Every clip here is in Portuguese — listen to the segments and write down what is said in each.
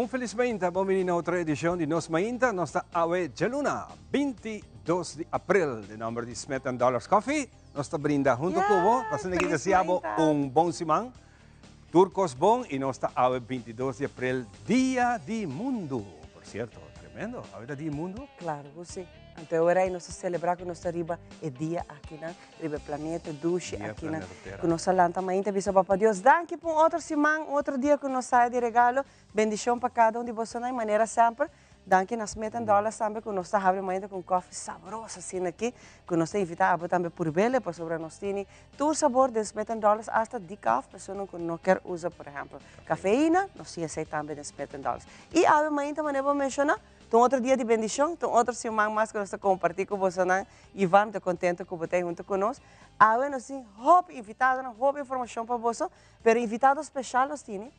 Feliz Mainta, bumili na outra edição de Nos Mainta, nossa awe Jaluna, 22 de abril, de número de Smith & Dollars Coffee. Nós brinda junto com você, para que deseamos bom simang, turcos bom, e nós awe 22 de abril, Dia de Mundo. Por certo, tremendo, awe Dia Mundo. Claro, você. Então, agora nós celebramos que nós arriba é dia aqui na riba planeta Dushi aqui na que nós lanta mainta bisa papa Deus danke por outro semana, outro dia que nós sai de regalo, bendição para cada um de vocês na maneira sempre. Danke nas metan dólares sempre que nós está havendo mainta com coffee saboroso assim aqui, que nós está invitado também por bele, para sobre nós tem todo sabor des metan dólares hasta decaf, pessoa que não quer usar, por exemplo, cafeína, nós sim aceita também des metan dólares. E a mainta maneira mencionar então, outro dia de bendição, então, outro semana mais que nós compartilhar com vocês, e vamos estar contentes com vocês junto conosco. Agora, nós temos invitado, informação para vocês, mas invitado especial nós temos.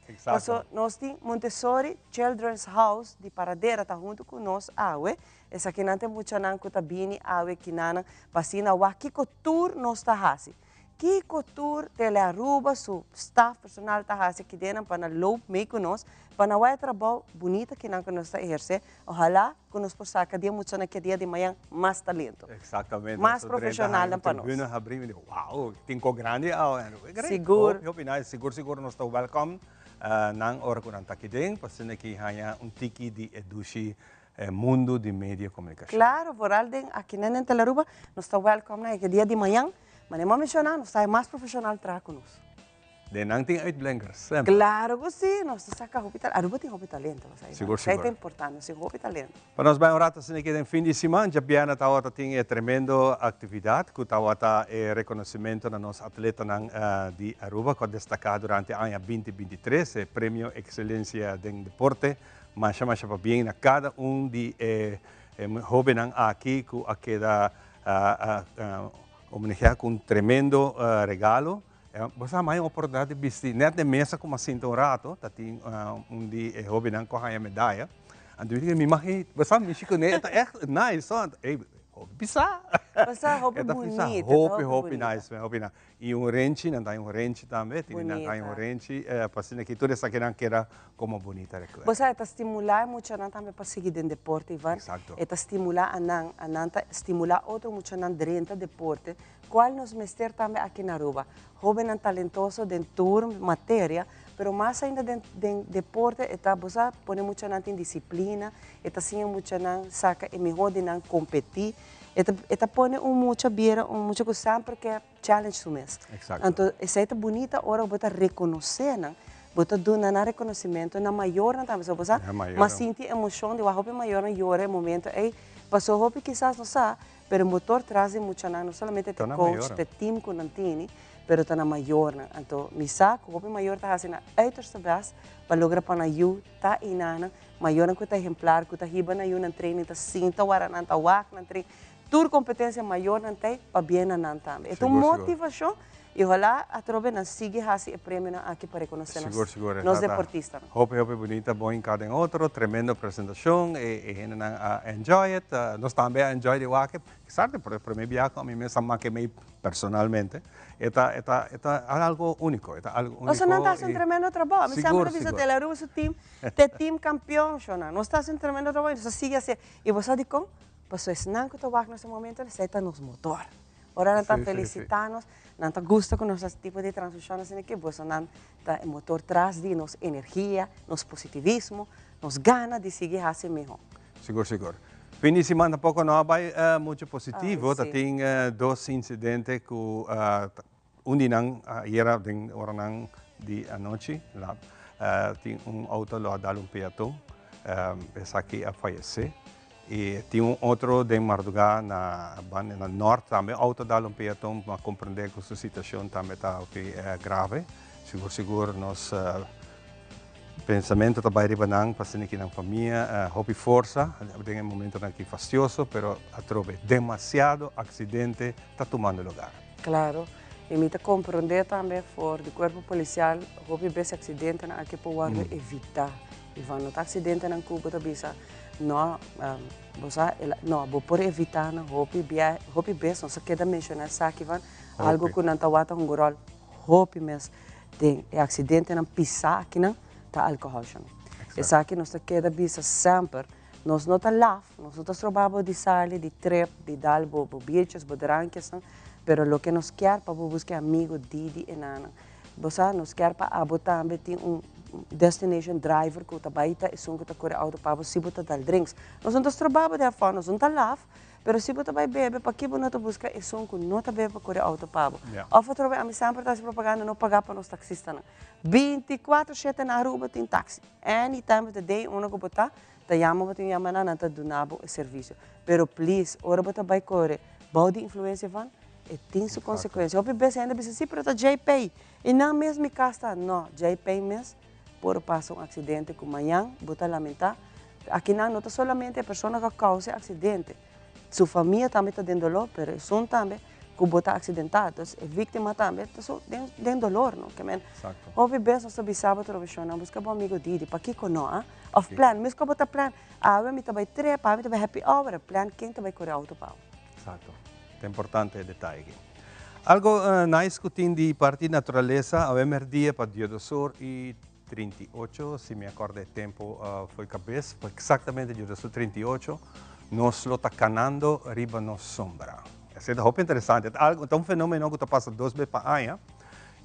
Nós temos Montessori Children's House de Paradeira, está junto conosco, agora. Essa aqui não tem muito não que está bem, agora que não, vacina, o que tour nós está fazendo. Que cultura de la Aruba, su staff personal está aqui dentro para loop meio conosco, para o trabalho bonito que nós está exercer. Ojalá que nós possamos cada dia muito naquele dia de manhã mais talento. Exatamente. Mais profissional para nós. Wow, tinko grande. Seguro. Seguro nós estamos welcome. Nang ora ko nang takideng, pasina ki hanya tiki di edushi mundo de media comunicação. Claro, por algo aqui na Aruba, nós estamos welcome naquele dia de manhã. Mas não mencionar, nós estamos mais profissional para conosco. De não tem uitblinkers. Claro que sim, nós saca roupa talento. Aruba tem roupa talento, seguro. É importante, sim, roupa talento. Para nós bem um rato assim aqui no fim de semana, já piana tawata tem tremendo atividade, que tawata reconhecimento na nossa atleta de Aruba, que destacado durante o ano 2023, prêmio excelência de deporte, mas chama para bem na cada de jovens aqui que aquela homenagear com tremendo regalo. Você há mais oportunidade de vestir, net de mesa como assim um rato, tem de jovem não corre a medalha. Então eu me imagino, você me chico né, é nice, só bisa. Você roupa bonita, roupa nice, e renchi, não tem renchi também, tem renchi, passando aqui toda essa que era como bonita. Você está estimular muito não também para seguir dentro deporte, Ivan. Exato. Está estimular estimular outro muito não dentro deporte. Qual nos mestre também aqui na Aruba, jovem talentoso dentro tour matéria, pero mais ainda dentro deporte, está você põe muito não em disciplina, está sim muito não saca é melhor de não competir. Eta põe muita beira, muita coisa sempre que é challenge sumes. Então, essa é bonita hora você reconhecer, não? Você dá na reconhecimento na maior não também, você mas sente emoção de roupa maior na hora momento, aí passou roupa quizás não sabe, pero o motor traz muito não somente te coach, te team que não tem, pero está na maior, não? Então, me saco roupa maior está fazendo uiterste best para lograr para you tá inana, maior que tá exemplar, que tá riba na you na treino, tá sinta hora não tá wak na treino. Toda competência maior não tem para bem não também. Então motivação e olha a trobe não sigue assim o prêmio aqui para reconhecer nós deportistas. Hope bonita, bom em cada outro, tremenda apresentação e não enjoy it, nós também enjoy de waque, sabe por mim viajo a mim mesmo que me personalmente, é algo único, é algo único. Nós não está fazendo tremendo trabalho, me sempre visa Telaru seu time, team campeão, nós está fazendo tremendo trabalho, nós sigue assim e você diz como pessoas não que estão nesse momento, eles estão nos motor. Ora não está felicitando, não está gosta com nosso tipo de transição assim que você não está motor traz de nos energia, nos positivismo, nos gana de seguir assim melhor. Seguro. Fim de semana pouco não vai muito positivo, tem dois incidentes que de não era de hora de anoche, lá tem auto lá dado peatão, essa aqui a falecer. E tinha outro de madrugada na norte também, auto da peatão para compreender que a situação também está grave. Seguro nosso pensamento também ribanang para aqui na família, hobby força, tem um momento aqui fastidioso, pero atrove demasiado acidente está tomando lugar. Claro, e me está compreender também for do corpo policial, hobby esse acidente aqui para evitar. E quando está acidente na Cuba também no, vou por evitar na hopi bes, não se queda mencionar aqui algo que não está watang gurol, hopi mes tem acidente na pisar aqui não tá alcohol. Essa que nós queda bisa sempre. Nós não tá lá, nós não trabalhamos de sali, de trep, de dar bobichas, bodranques, pero lo que nos quer para buscar amigo Didi e Nana. Bosa nos quer para abotar também destination driver que está baita e são que está corre auto para se botar dar drinks. Nós não trabalhamos de fora, nós não tá lá, pero se botar vai beber para que não tá buscar e são que não tá beber para corre auto para. Of a mim sempre tá se propaganda não pagar para nós taxistas. 24/7 na rua tem táxi. Anytime of the day, que botar ta yama bata yama na ta dunabo e serviço. Pero please, ora bata vai corre, body influência van e tem sua consequência. Opi besa ainda bisa para ta JP. E não mesmo me casta, não, JP mes por passar acidente com manhã, bota lamentar. Aqui não tá solamente a pessoa que causa acidente. Sua família também está dando dolor, pero são também que botar acidentados, e vítima também está dando dolor, não? Que men. Opi besa nós sabíamos a televisão, busca bom amigo Didi, para que conoa? Of plan, mas como botar plan, me também trepa, me também happy hour, plan quem também corre auto pau. Exato, é importante detalhe aqui. Algo nice que tem de parte de natureza, a ver dia para dia do sol e 38, se me acordo o tempo foi cabeça, foi exatamente dia do sol 38, nós lo está canando riba na sombra. Isso é muito interessante, é um fenômeno que passa 2 vezes por ano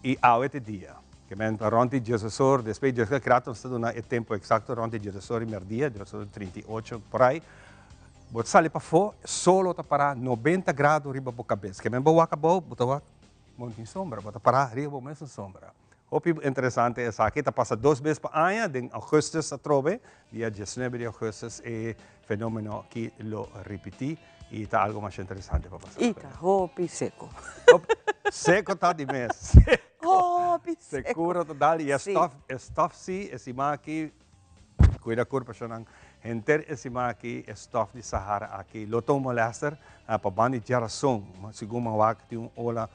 e a 8 dias. Que men rond dia do sol, depois de que criado o tempo exato rond dia do sol e merdia, dia do sol 38 por aí. Bot sale para fora, solo tá para 90 graus riba para a cabeça. Que men boa acabou, botar muito em sombra, botar para riba mesmo sombra. Hopi interessante é essa aqui, tá passa 2 vezes por ano, em agosto a trove, dia 19 de agosto é fenômeno que lo repeti e tá algo mais interessante para passar. E tá hopi seco. Seco tá de mês. Hopi seco. Securo total e stof sim, esse aqui cuida corpo chanang enter esse aqui stof de Sahara aqui loto molester para bani geração, segundo uma tem uma ola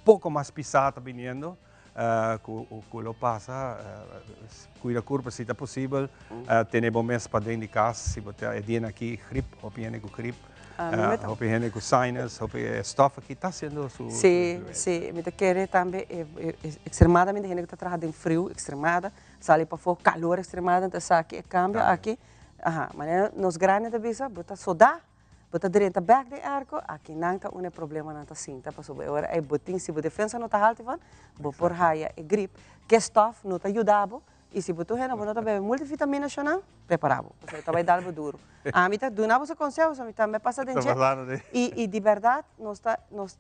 pouco mais pisada vindo. Que lo passa, cuida corpo se está possível, temos mês para dentro de casa, se você é dia aqui gripe, ou piene com gripe, ou piene com sinus, ou stof aqui está sendo su. Sim, me quer também extremadamente gente que está trabalhando em frio extremada, sai para fora calor extremado, então aqui cambia aqui, mas nos grandes da bisa, bota soda. Bota direita back de arco, aqui não tá um problema não tá cinta, para sobre agora é botin se a defesa não tá alta van, bo por raia e grip, que stuff não tá ajudado e se botou rena não tá bebe multivitamina chonang, preparado, você tá vai dar duro. A mim tá do nabo se conselho, a mim tá me passa dentro. E de verdade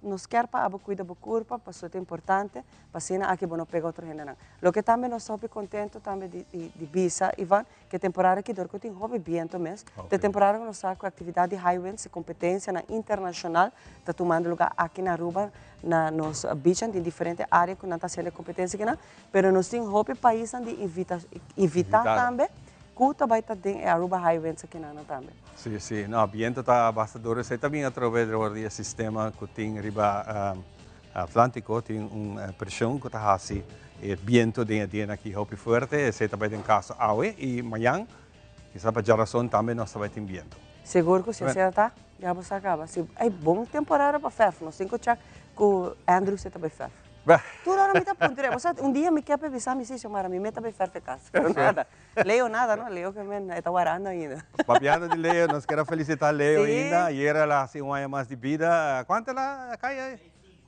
nos quer para abo cuida do corpo, para isso é importante, para cena aqui não pega outro rena não. Lo que também nós estamos contento também de visa Ivan, que temporada que dor que tem hobby viento mês, de temporada nós está com atividade high winds, competência na internacional, está tomando lugar aqui na Aruba, na nos beach em diferentes áreas que não está sendo competência que não, pero nós tem hobby país de invitar também. Kuta vai estar em Aruba Highways aqui na também. Sim, não, viento está bastante, você também através do sistema que tem riba Atlântico, tem uma pressão que está assim, o viento tem aqui muito forte, você também tem caso aue e amanhã, que sabe a geração também nós também tem viento. Seguro que se você está, já você acaba. É bom temporada para ferro, nós temos que checar que o Andrew você também ferro. Tudo ahora me está puntuando. Un día me quedé pensando, me dice, Mara, mi meta es perfecta casa. Pero nada, Leo nada, ¿no? Leo que me está guardando ainda. Papiano de Leo, nos quero felicitar Leo ainda. E era lá, assim, um ano mais de vida. Quanto lá cai?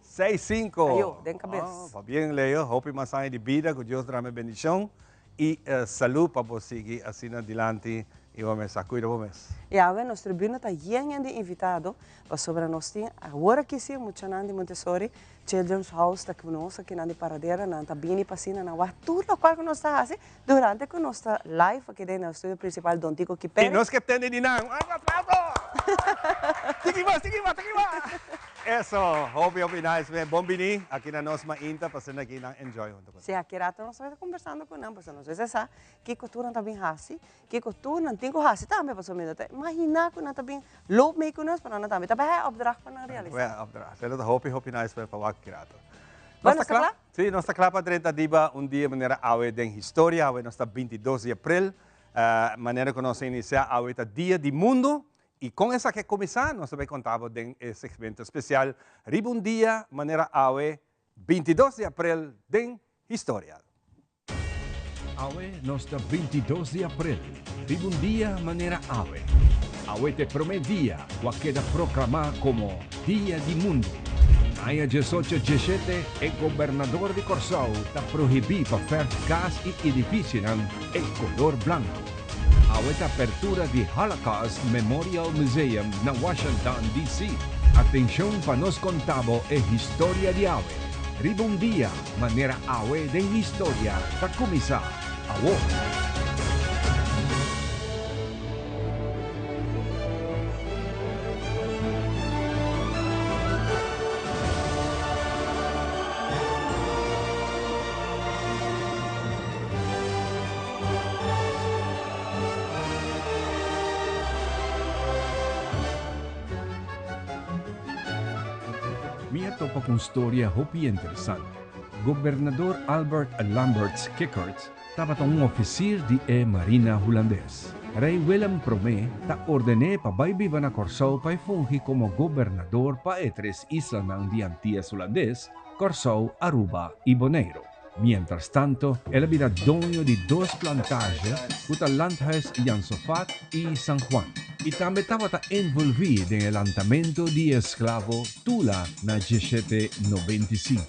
6-5. Aí, den cabeça. Bien, Leo. Hope mais anos de vida, que Deus dá-me bendição. E saúde para você seguir assim adiante. E vamos a cuidar vamos. E agora nosso tribuna está lleno de invitados para sobre nós tem agora que sim muito de Montessori Children's House está conosco aqui na paradeira na tabini pasina na war tudo qual que nós está assim durante que nós está live aqui dentro do estúdio principal Don Tico Kipere. E nós que temos de não, aplauso. Tiki mas. Eso, hope nice, bom bini aqui na nossa inta passando aqui na enjoy junto com. Sim, aqui rato nós estamos conversando com não, porque nós vezes essa que cultura também assim, que cultura não tem assim também para somos até. Imagina que não também loop mee com nós para não também, também é opdracht para realizar. É opdracht. Ela hope nice para o aqui rato. Nós está claro? Sim, nós está claro para 30 dias, dia maneira awe den história, awe nós está 22 de abril, maneira que nós iniciar awe está dia do mundo. E com essa que começar, nós também contamos em segmento especial, riba dia, maneira awe, 22 de abril, de história. Awe nos da 22 de abril. Ribun dia manera Awe. Awe te promedia o queda proclamar como Dia di Mundo. Naya 18-17, el gobernador de Corsao ta prohibí para fer gas y edificio en color blanco. Awe ta apertura de Holocaust Memorial Museum na Washington, D.C. Atención pa nos contabo e historia de Awe. Ribun dia manera Awe de historia ta comisa. Awo. Mia topa kong storya hopi interessante. Gobernador Albert Lamberts Kickerts dapat ang officer di Marina Holandes. Rey Willem Prome ta ordene pa baybiba na Corsao pa fungi como gobernador pa tres isla ng di Antillas Holandes, Corsao, Aruba y Bonaire. Mientras tanto, él era dueño de dos plantajes, kuta Landhuis Jan Sofat y San Juan. Y también estaba envolvido en el lanzamiento de esclavo Tula na 1795.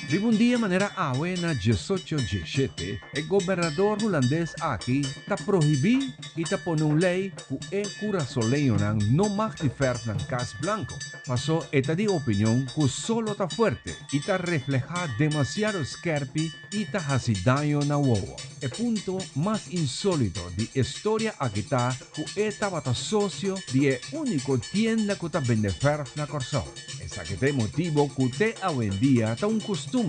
De un día manera Awe na 1817, el gobernador holandés aquí ta prohibí y ta pone una ley que cura soleo no más diferente ng cas blanco. Pasó esta de opinión que solo ta fuerte y ta refleja demasiado skerpi y ta hace daño na huevo. El punto más insólito de historia aquí está que estaba ta socio de único tienda que ta vende fer na Corsao. Esa que te motivo que te hoy en día ta un costumbre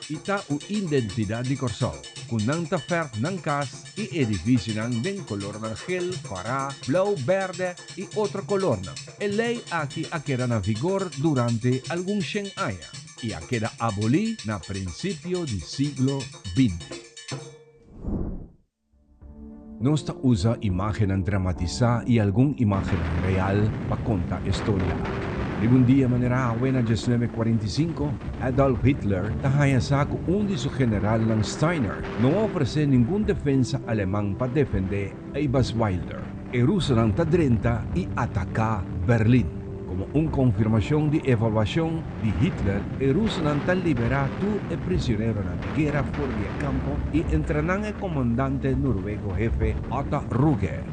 y ta u identidad de Corsao. Con nang ta fer ng cas y edificio ng den color ng gel, para, blau, verde y otro color na. El ley aquí queda na vigor durante algún 100 años y queda abolí na principio del siglo XX. Nos ta usa imagen ang dramatiza y algún imagen real pa conta historia. Un día manera buena 1945, Adolf Hitler tahaya sa un de su general ng Steiner no ofrece ningún defensa alemán para defender a Eberswalder. Jerusalén ta 30 y ataca Berlín. Como una confirmación de evaluación de Hitler, Jerusalén ta libera tu el prisionero en la guerra fuera de campo y entrenan el comandante noruego jefe Otto Ruger.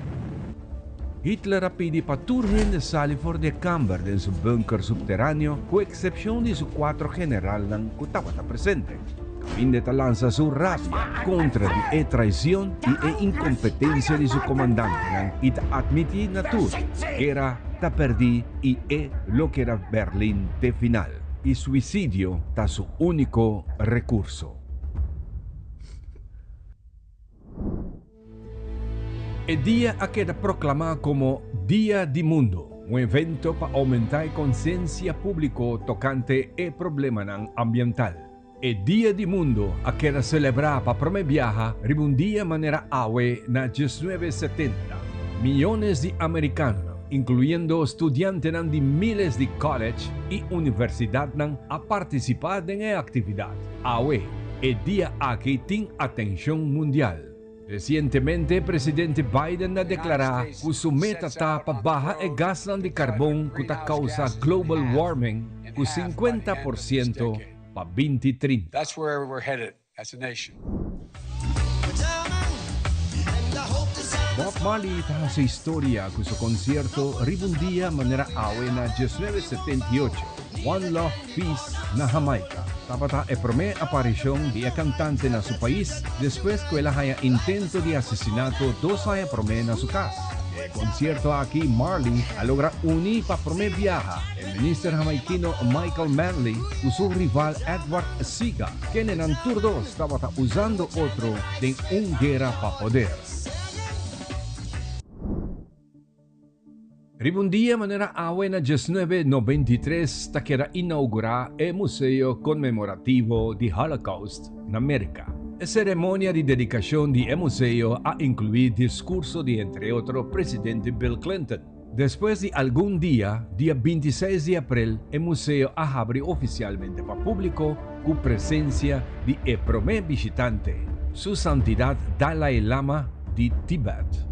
Hitler pide para turhen de salir fuera de campo en su búnker subterráneo, con excepción de sus 4 generales que estaban presentes. Fin de lanza su rabia contra la traición y incompetencia de su comandante y admitir natura que era ta perdí y lo que era Berlín de final. Y suicidio ta su único recurso. El día queda proclamado como Día di Mundo, un evento para aumentar conciencia pública tocante el problema ambiental. El Día di Mundo queda celebrado para promover un día manera Awe na 1970. Millones de americanos, incluyendo estudiantes de miles de college y universidades, han participado en la actividad. Awe, el día aquí tiene atención mundial. Recientemente, el presidente Biden ha declarado que su meta está para bajar el gas de carbón que causa global warming con 50% para 2030. That's where we're headed as a nation. Bob Marley está su historia con su concierto Ribun Dia manera Awe na 1978, One Love Peace na Jamaica. Tapata el primer aparición de cantante en su país después que él haya intento de asesinato 2 años primer en su casa. El concierto aquí Marley logra unir para primer viaje el ministro jamaiquino Michael Manley y su rival Edward Seaga, quien en el Tour 2 estaba usando otro de un guerra para poder. Ribun dia manera Awe na 1993 ta queda inaugurada el Museo Conmemorativo de Holocaust en América. La ceremonia de dedicación del museo ha incluido discurso de, entre otros, presidente Bill Clinton. Después de algún día 26 de abril, el museo abre oficialmente para público con presencia de el primer visitante, Su Santidad Dalai Lama di Tibet.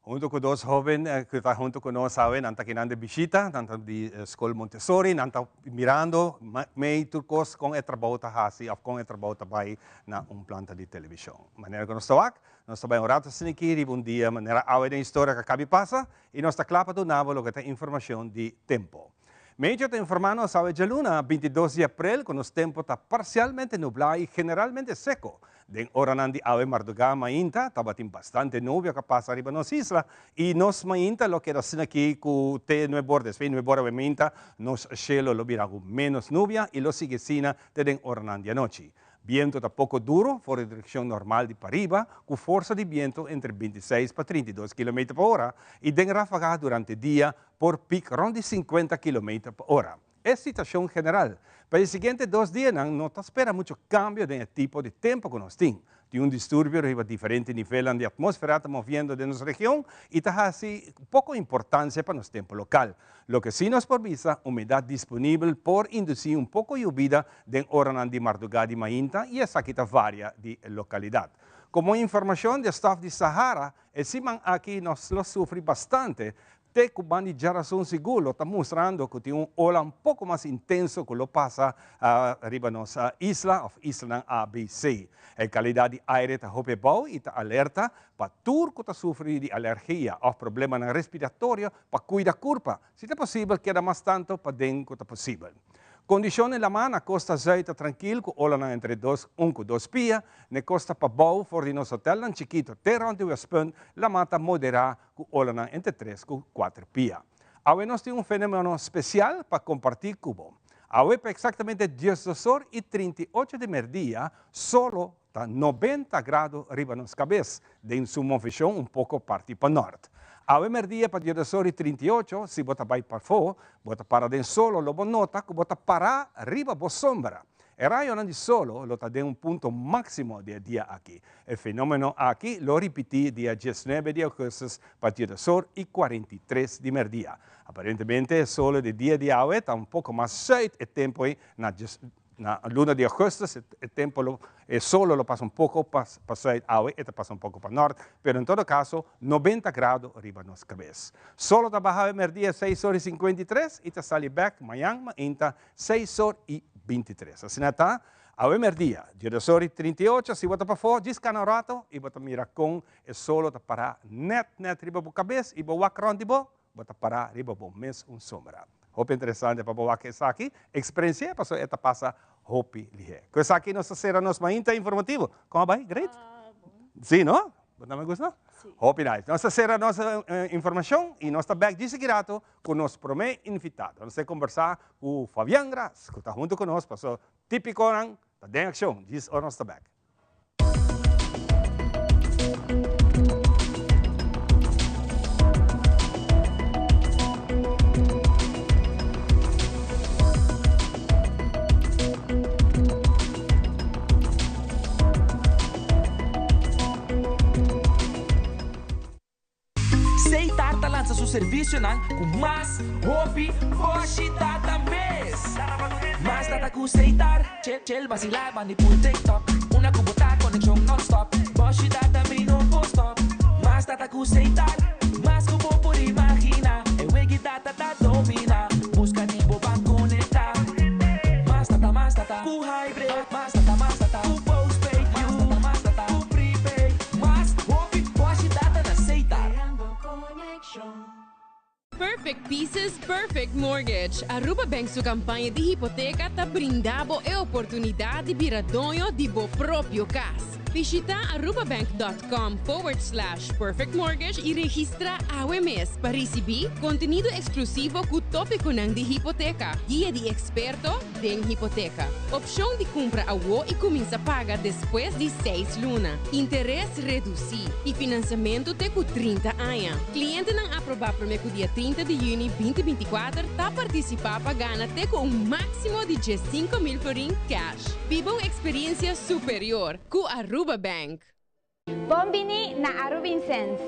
Junto con dos jóvenes que están junto con nosotros, saben, andan de visita, andan de escola Montessori, andan mirando meio turcos com el trabalho hasi, of com el trabalho também na planta de televisão. Maneira que nós estamos um rato assim aqui, um dia, maneira a história que acaba passa, e nós estamos claro para nada o que tem informação de tempo. Meio te informando, sabe, de luna, 22 de abril, quando o tempo está parcialmente nublado e generalmente seco. Den hora de ave madrugada mainta, estava tem bastante nuvem que passa arriba nas islas, e nós mainta, lo que era assim aqui, com te no bordes, no bordes mainta, nos cielo lo vira com menos nuvem, e lo sigue sina de hora de noite. Viento está pouco duro, fora de direção normal de para arriba, com força de viento entre 26 para 32 km por hora, e den ráfaga durante o dia por pico rond de 50 km por hora. É situação geral. Para os seguintes 2 dias, não se espera muito cambio no tipo de tempo que nós temos. Tem distúrbio a diferentes níveis de atmosfera, estamos vendo de nossa região, e está assim pouco importância para nosso tempo local. Lo que sí nos provisa umidade disponível por induzir pouco de lluvia de hora de madrugada e mainta, e essa aqui varia de localidade. Como informação do staff de Sahara, esse man aqui nós lo sofre bastante. Te cubani geração seguro está mostrando que tem ola pouco mais intenso que lo passa arriba nossa isla, isla ABC. A qualidade de ar está bom e está alerta para tudo que está sofrendo de alergia ou problema respiratório para cuidar da curva. Se é possível, queda mais tanto para dentro que é possível. Condições na mana, costa zuid tranquilo, com ola entre 2 e 2 pia, na costa para bau, for de nosso hotel, chiquito, terra onde o spun, la mata moderada, com ola entre 3 e 4 pia. Agora nós temos fenômeno especial para compartir cubo. Agora, para exatamente 10 horas e 38 de meio-dia, solo está 90 graus arriba nas cabeças, de sua movimentação pouco parte para norte. Ao meio-dia, para 10 horas e 38, se você vai para fora, você para dentro solo, você nota que você para arriba da sombra. E raio de solo, lo está em ponto máximo de dia aqui. O fenômeno aqui, lo repeti dia 19 de agosto, para 10 horas e 43 de meio-dia. Aparentemente, o solo de dia de hoje está pouco mais cedo e tempo na luna de agosto, o tempo solo lo passa pouco para sair hoje e passa pouco para norte, mas em todo caso, 90 graus arriba nas cabeças. Solo está bajado o meio-dia 6 horas e 53 e está sali back amanhã, ainda 6 horas e 23. Assim está, ao meio-dia, 10 horas e 38, se você para fora, descansa um rato e você mira com o solo está para net arriba da cabeça e você vai around você para arriba da mesma sombra. Hope interessante para bawa que essa aqui, experiência para esta passa hope lihe. Com essa aqui nós será nos mainta informativo. Como vai? Great? Sim, não? Não me gusta? Sim. Hope nice. Nós será nossa informação e nós está back de seguido com nosso primeiro invitado. Nós vamos conversar com Fabián Gras, que está junto conosco, passou típico da den ação. Diz o nosso back. Lança seu serviço com mais hobby, hoje data mês. Mais data com aceitar, chill, vacilar, manipul TikTok. Una cubota, conexão non-stop. Hoje data me não vou stop. Mais data com aceitar, mais que vou por imaginar. É wegi data da domina, busca de boba conectar. Mais data, com hybrid. Mais data, com postpaid. Mais data, com prepaid. Mais hobby, hoje data na aceitar. Perfect Pieces, Perfect Mortgage. Aruba Bank su campanha de hipoteca tá brindando a oportunidade de virar dono de bo próprio casa. Visita arubabank.com/perfectmortgage e registra AWMS para receber conteúdo exclusivo com o tópico de hipoteca, guia de experto de hipoteca, opção de compra a e começa a pagar depois de 6 lunas, interesse reduzido e financiamento até com 30 anos. Cliente não aprovar primeiro dia 30 de junho 2024 está participar para ganhar até com máximo de 5.000 florin cash. Viva uma experiência superior com Aruba Bank. Bombini na Arubincens.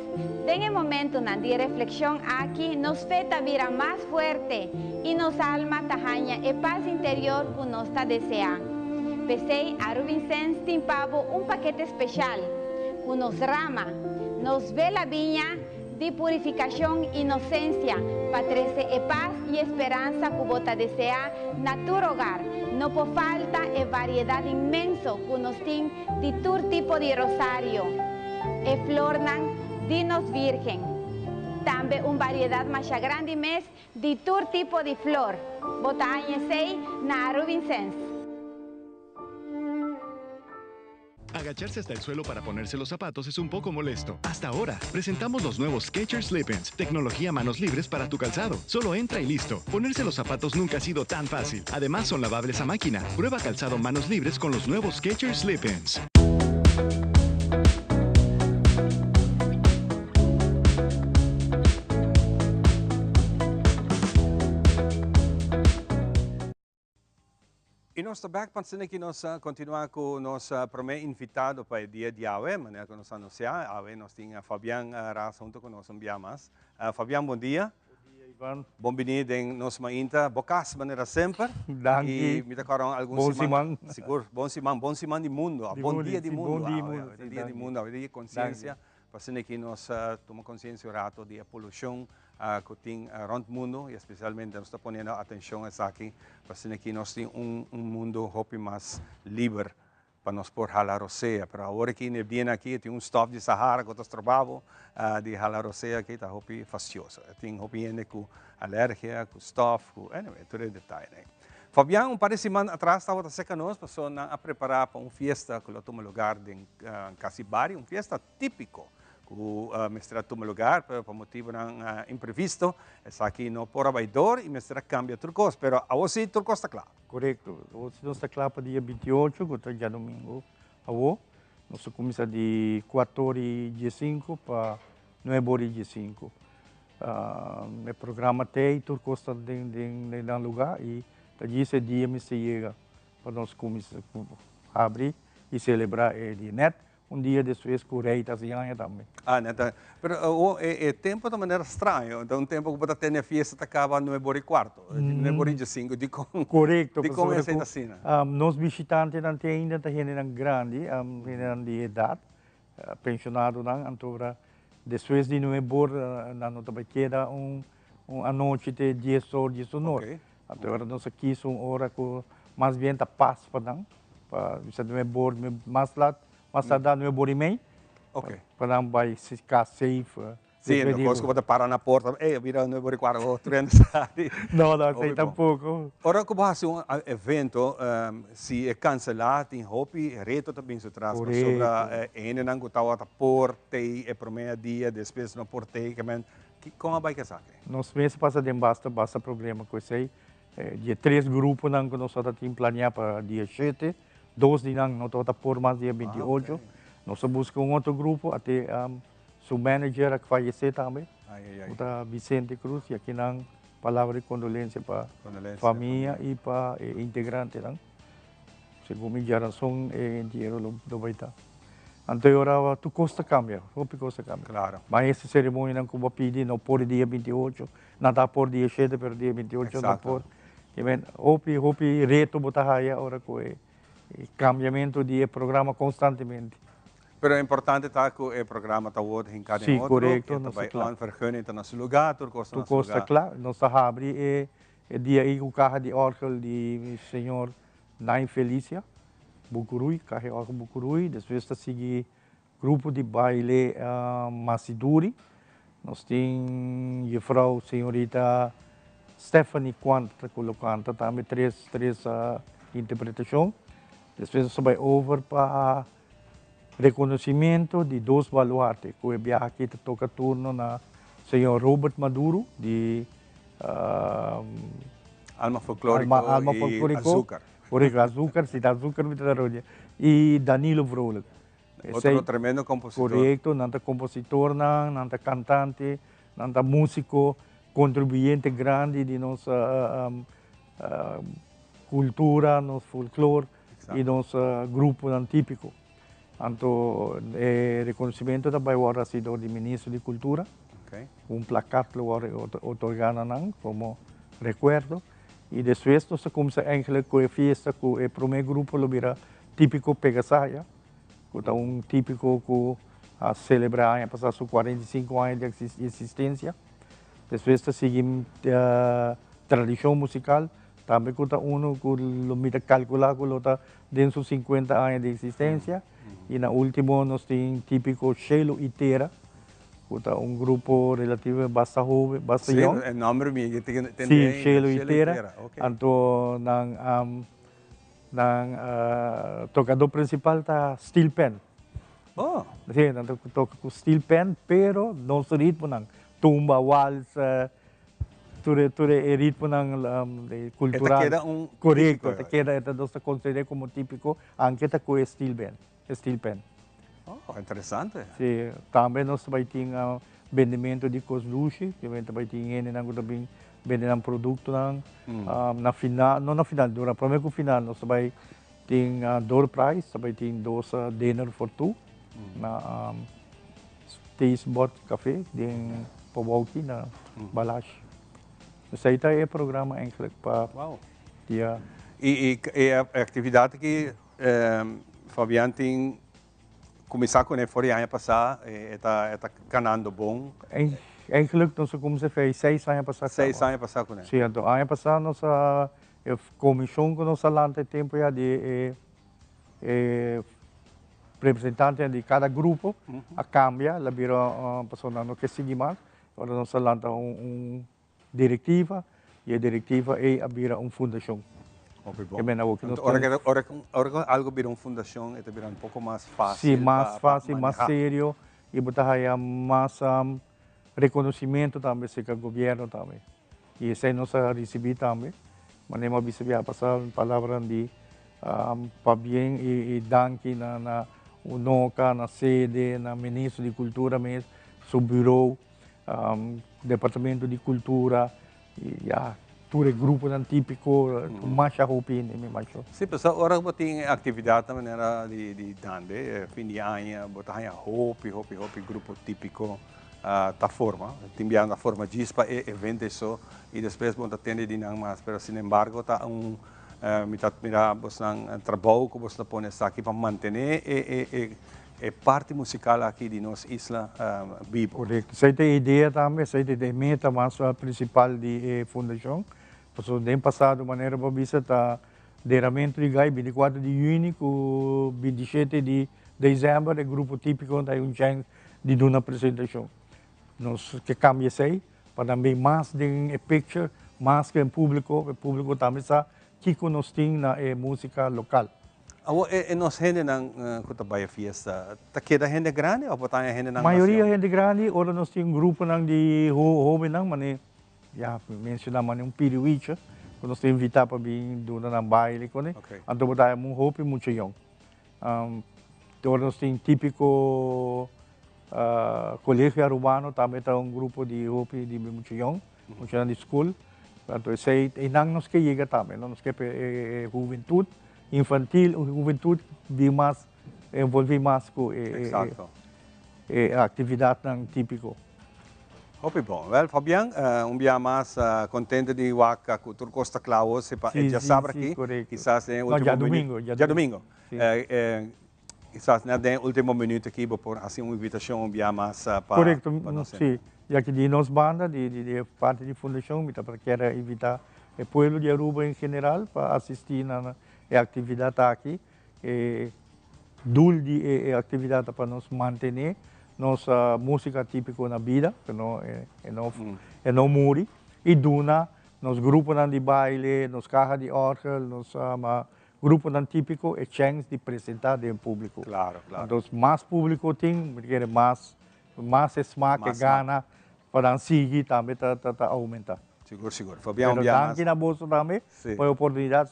En el momento de reflexión aquí nos feta vira más fuerte y nos alma tajaña e paz interior que nos está deseando. Pesei Arubincens timpavo un paquete especial que nos rama, nos ve la viña de purificación e inocencia, para trazer paz e esperança que você desea na tu hogar. Não por falta variedade imenso que nos tem de todo tipo de rosário, flor de nos virgen. Também uma variedade mais grande mes de todo tipo de flor. Bota conhecer na Arubincens. Agacharse hasta el suelo para ponerse los zapatos es un poco molesto. Hasta ahora, presentamos los nuevos Skechers Slip-ins, tecnología manos libres para tu calzado. Solo entra y listo. Ponerse los zapatos nunca ha sido tan fácil. Además, son lavables a máquina. Prueba calzado manos libres con los nuevos Skechers Slip-ins. E nós também pensamos que nós continuamos com o nosso primeiro invitado para o dia de AWE, maneira que nós anunciamos. AWE nós temos Fabian Ras junto com nós enviamos. Fabian, bom dia. Bom dia, Ivan. Bem-vindo em nosso mainta. Bocas, maneira sempre. Danke. E me tocaram alguns Bom simão. Seguro, bom simão de mundo. Bom dia de mundo. Bom dia de mundo, bom dia de consciência. Pensamos que nós tomamos consciência do rato de poluição que tem rond o mundo, e especialmente nós estamos ponendo atenção aqui, para que nós temos mundo mais livre para nós por jalar roceia. Para agora que vem aqui, tem stop de Sahara que nós trabalhamos de jalar roceia que está fastioso. Tem gente com alergia, com stop, anyway, todo é detalhe. Fabian, um par de semanas atrás estava seca nós, passou a preparar para uma festa que toma lugar em Casibari, uma festa típico. O mestre toma lugar por motivo imprevisto, está aqui no por abaidor e mestre cambia turcos, pero a você turcos está claro. Correto. Hoje nós está claro para dia 28, que é dia domingo. Nós começamos de 4 e dia 5 para 9 e dia 5. O programa tem turcos está em lugar e esse dia me chega para nós começar a abrir e celebrar o dia net. Dia depois com o rei italiano também. Neta. Pero o tempo de maneira estranha. Então, o tempo que você tem a festa acaba no 9:15, no 9:05, de com. Correto. De com essa cena. Nós visitantes não tem ainda gente grande, gente de idade, pensionado não, então depois de 9 não também queda a noite de 10 horas, 19. Então nós aqui são hora que mais bem está paz para não, para você 9 mais lá. Mas está no Borimei, para não vai ficar safe. Sim, depois que você para na porta, vira no Boriquara, outro Não sei tampouco. Ora, que você um evento, se é cancelado, tem hopi, reto também se traz sobre não que estava a portei, primeiro dia, depois não portei, como vai que sabe? Nós meses passa de basta problema com isso aí. Dia 3 grupos não que nós só temos planeado para dia 7. 2 de não estou por mais dia 28. Nós buscamos outro grupo, até o manager que faleceu também. O Vicente Cruz, e aqui não palavra de condolência para a família e para integrante. Segundo a geração, dinheiro do Baita. Então, agora, tu custa cambia, custa cambia. Claro. Mas essa cerimônia não como pedir, não por dia 28, não dá por dia 7, pero dia 28 não por. Hopi reto botar aí agora com cambiamento de programa constantemente. Pero é importante tá que o programa está outro em cada outro. Sim, correto. Nós vai vergunning no nosso lugar, tu costa claro. Nós abri dia aí o carro de orgel de senhor Nain Felícia, Bucurui, carro orgel Bucurui. Depois está seguir grupo de baile Masiduri. Nós tem a frau senhorita Stephanie Quanta colocando também três interpretações. Depois nós vai over para reconhecimento de dois baluartes, que é aqui que toca turno na senhor Robert Maduro, de Alma Folclórico Alma e Folclórico, Azúcar. Correcto, Azúcar, sim, Azúcar me desarrolla. E Danilo Vrolijk. Outro tremendo compositor. Correcto, nanta compositor, nanta cantante, nanta músico, contribuyente grande de nossa cultura, nosso folclore e nosso grupo típico. Então, reconhecimento também agora ha sido de Ministro de Cultura, placato otorgado como recuerdo. E depois nós começamos eigenlijk com a festa, com o primeiro grupo, lo vira típico Pegasaya, que é típico que a celebrar a passar seus 45 anos de existência. Depois seguimos a tradição musical, também que é que lo calcular que lo está dentro de 50 anos de existência. E na última nós temos típico Shelo Itera, que é grupo relativo bastante jovem, bastante jovem. Sim, o nome me sim, Shelo Itera. Então, tocador principal está Steel Pen. Oh. Sim, toca com Steel Pen, pero nosso ritmo não tumba, walsa, tudo é ritmo cultural. Correto, queda nós consideramos como típico, anche com Steel Pen. Oh, interessante. Sim, também nós também temos vendimento de cosluche, que também temos também vendendo produto na final, não na final, durante o primeiro final nós também temos door prize, também temos dois dinner for two, na taste bot café, tem Powalki na Balash. Isso aí é o programa eigenlijk para dia. E a atividade que Fabian tem começar com ele foi ano passado, está ganhando bom. Eigenlijk nós começamos 6 anos passados. 6 anos passados com ele. Sim, então ano passado nossa comissão que nós falamos tempo já de representante de cada grupo a cambia, la vira pessoa no que sigue mais. Agora nós falamos diretiva e a diretiva é a vira fundação. Ahora algo vira uma fundação, é vira pouco mais fácil. Sim, mais fácil, mais sério e botar mais reconhecimento também se o governo também. E isso nós recebemos também. Mas nós recebemos passar palavra de para bem e danke na UNOCA, na sede, na Ministro de Cultura mesmo, seu bureau, Departamento de Cultura e tudo grupo típico, mais opinião, sim, pessoal, agora eu tenho atividade também de dande, fim de ano, botar hopi, grupo típico, da forma, enviando a forma dispa e evento só, e depois vão atender de não mais, mas, sin embargo, tá mira, você trabalho que você põe aqui para manter a parte musical aqui de nossa isla viva. Correto. Essa é a ideia também, essa é a meta mais principal da fundação. Porque no passado, de maneira para visitar deramento de gai, 24 de junho, com 27 de dezembro, o grupo típico tem chance de dar uma apresentação. Nós que cambia isso para também mais de picture, mais que o público também sabe que nós temos na música local. Nós gente não cuta fiesta, tá queda gente grande ou botar gente não? Maioria gente grande, ora nós temos grupo de jovem não, mas já mencionamos piriwicha, que nós temos invitar para vir do na baile com ele. Então botar jovem muito young. Ora nós temos típico colégio urbano, também tem grupo de jovem de muito young, muito na escola. Então isso aí não nos que chega também, nós que juventude infantil, juventude de mais envolver mais com a atividade típica. Hope bom. Well, Fabian, dia mais contente de Waka Cultura Costa Claus, se já sabe aqui, quizás no último domingo. Domingo. Quizás no último minuto aqui, por assim uma invitação dia mais para correto, sim. Já que de nossa banda, de parte da fundação, para querer invitar o povo de Aruba em geral para assistir na atividade aqui. Dulce atividade para nos manter nossa música típica na vida, que não morre. E duna, nos grupos de baile, nos carros de orgel, nos grupo tan típico é chance de apresentar em público. Claro, claro. Então, mais público tem, porque mais smack Mais gana para seguir também aumentar. Seguro, seguro. Fabião, Pero aqui na bolsa também, foi oportunidade.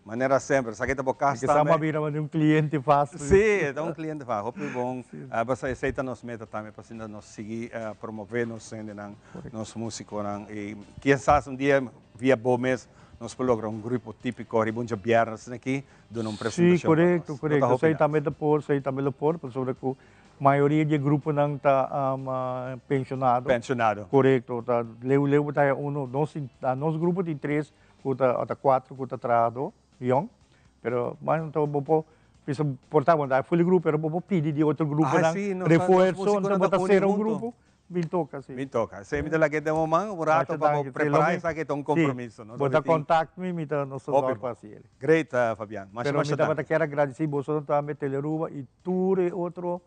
Maneira sempre, sa kita bokas Porque sama vira de cliente fácil. Sim, é um cliente fácil. Hope bom, basta aceita nos meta também para ainda nos seguir promover nos cena nos músicos e quizás dia via bom mês nós lograr grupo típico ribunja viernes aqui dando apresentação. Sim, correto. Sei também por, sobre que a maioria de grupo não está pensionado. Correto. Leu tá nos grupo de 3, até 4 que trabalhado, young, pero mas então vou portar quando foi grupo, pero vou pedir de outro grupo reforço, então botar ser grupo. Bintoka, sim. Bintoka. Você me dá aqui de momento, um rato para preparar isso aqui um compromisso. Bota contato me nós vamos fazer. Great, Fabián. Mas eu quero agradecer você também Teleruba e tudo outro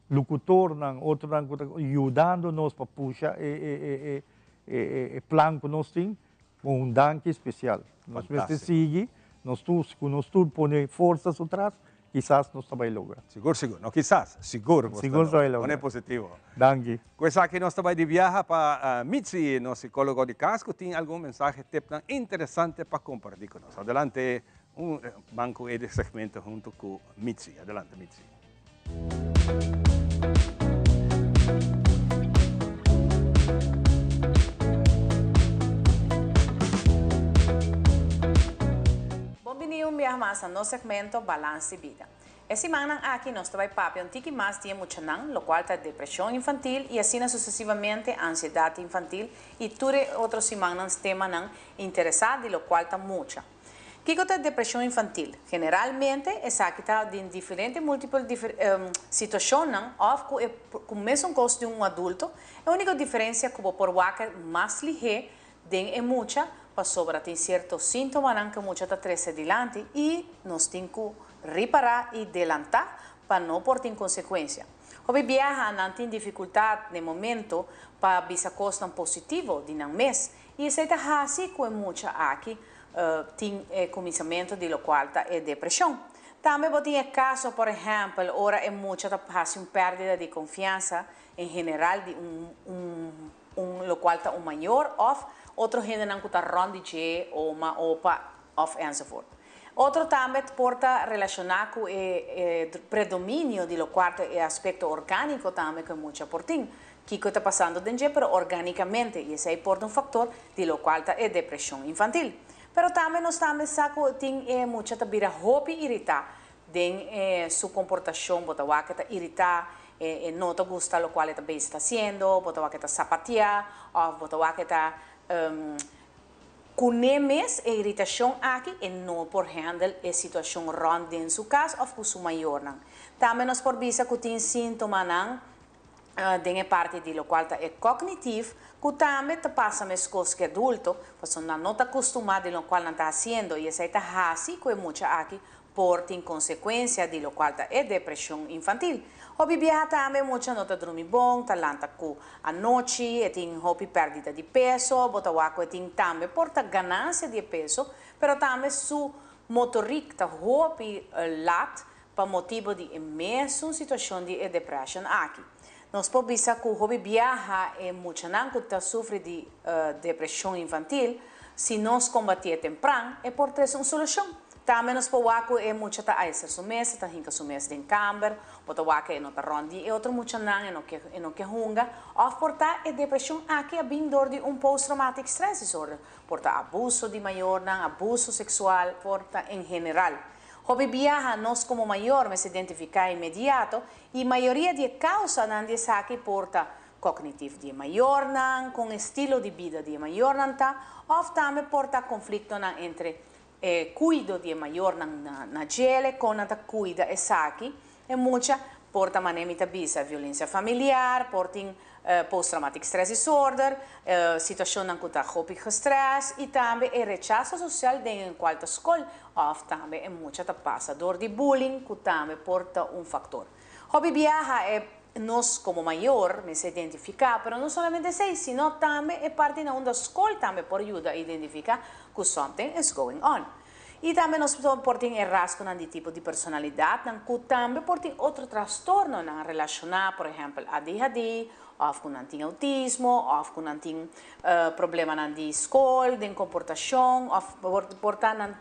locutor outro ajudando-nos para puxar e plano que nós temos um danke especial. Nós precisamos seguir, nós tudo põe forças atrás. Quizás nós também logramos. Seguro. Não quizás, seguro. Seguro vai lograr. Não é positivo. Danke. Coisa aqui nós também de viajar para Mitzi, nosso psicólogo de casco, tem algum mensagem interessante para compartilhar com nós. Adelante, banco de segmento junto com Mitzi. Adelante, Mitzi. Mas no segmento Balance Vida. Essa semana aqui nós vamos falar um pouco mais de emocional, lo qual é depressão infantil e assim sucessivamente ansiedade infantil e tudo outros semanas temas interessados, lo qual é muito. O que é depressão infantil? Generalmente é que está em diferentes múltiplas situações, ou com o mesmo gosto de adulto. A única diferença é que o porwaker mais ligeiro é muita. Para sobre tem certos sintomas que muitas está adiante e nós temos que reparar e adelantar para não pôr em consequência. Hoje viaja não tem dificuldade no momento para ver coisa positiva de um mês e isso é assim que muitas aqui tem começamento de lo qual é depressão. Também tem caso, por exemplo, ora é muita uma perda de confiança em geral de lo qual está maior ou outro gente não está ronde ou uma opa of enzovoort. Outro também porta relacionado com o predomínio do quarto e aspecto orgânico também que muito importante que está passando dentro, mas organicamente e esse porta fator do qual é depressão infantil. Mas também nós também saco tem muita tabira roupa irritar den sua comportação, bota o que está irritar não te gusta lo qual está fazendo, bota o que está sapatear, ou bota o que está Cunemes e irritação aqui e não por handle a situação ronda em sua casa ou com sua maior. Também nós por visa que tem sintomas de parte de lo qual é cognitivo, que também te passa mais coisas que adulto, porque não está acostumado de lo qual não está fazendo e essa está assim que é muito aqui por tem consequência de lo qual é depressão infantil. Hobby viaja também muito não está dormir bom, talanta com a noite, e tem hobby perdida de peso, bota o água tem também porta ganância de peso, pero também su motoric hobby lat para motivo de mesma situação de depressão aqui. Nós podemos ver que o hobby viaja é muito não que está sofre de depressão infantil, se nós combater temprano é por ter uma solução. Também nos powako é muito tá a ser sumesa, tá hinka sumesa em camber, bota waka é nota rondi e outro muito não é no que hunga, of porta é depressão aqui a bem dor de post-traumatic stress disorder, porta abuso de maior não, abuso sexual, porta em geral. Hobby viaja nós como maior mas identificar imediato e maioria de causa não de saque porta cognitivo de maior não, com estilo de vida de maior não tá, of também porta conflito não entre cuido de maior na gele, com a cuida e saque, e muita porta manemita bisa violência familiar, porta post-traumatic stress disorder, situação na kuta hopig stress e também o rechazo social de qual a escola, ou também é muita passa dor de bullying, que também porta fator. Hobby viaja é nós como maior me se identificar, mas não somente sei, sino também é parte da escola também por ajuda a identificar que something is going on. E também nós podemos rasgo de tipo de personalidade, que também podemos outro transtorno relacionado, por exemplo, ADHD, ou com autismo, ou com problema na escola, de comportação, ou portanto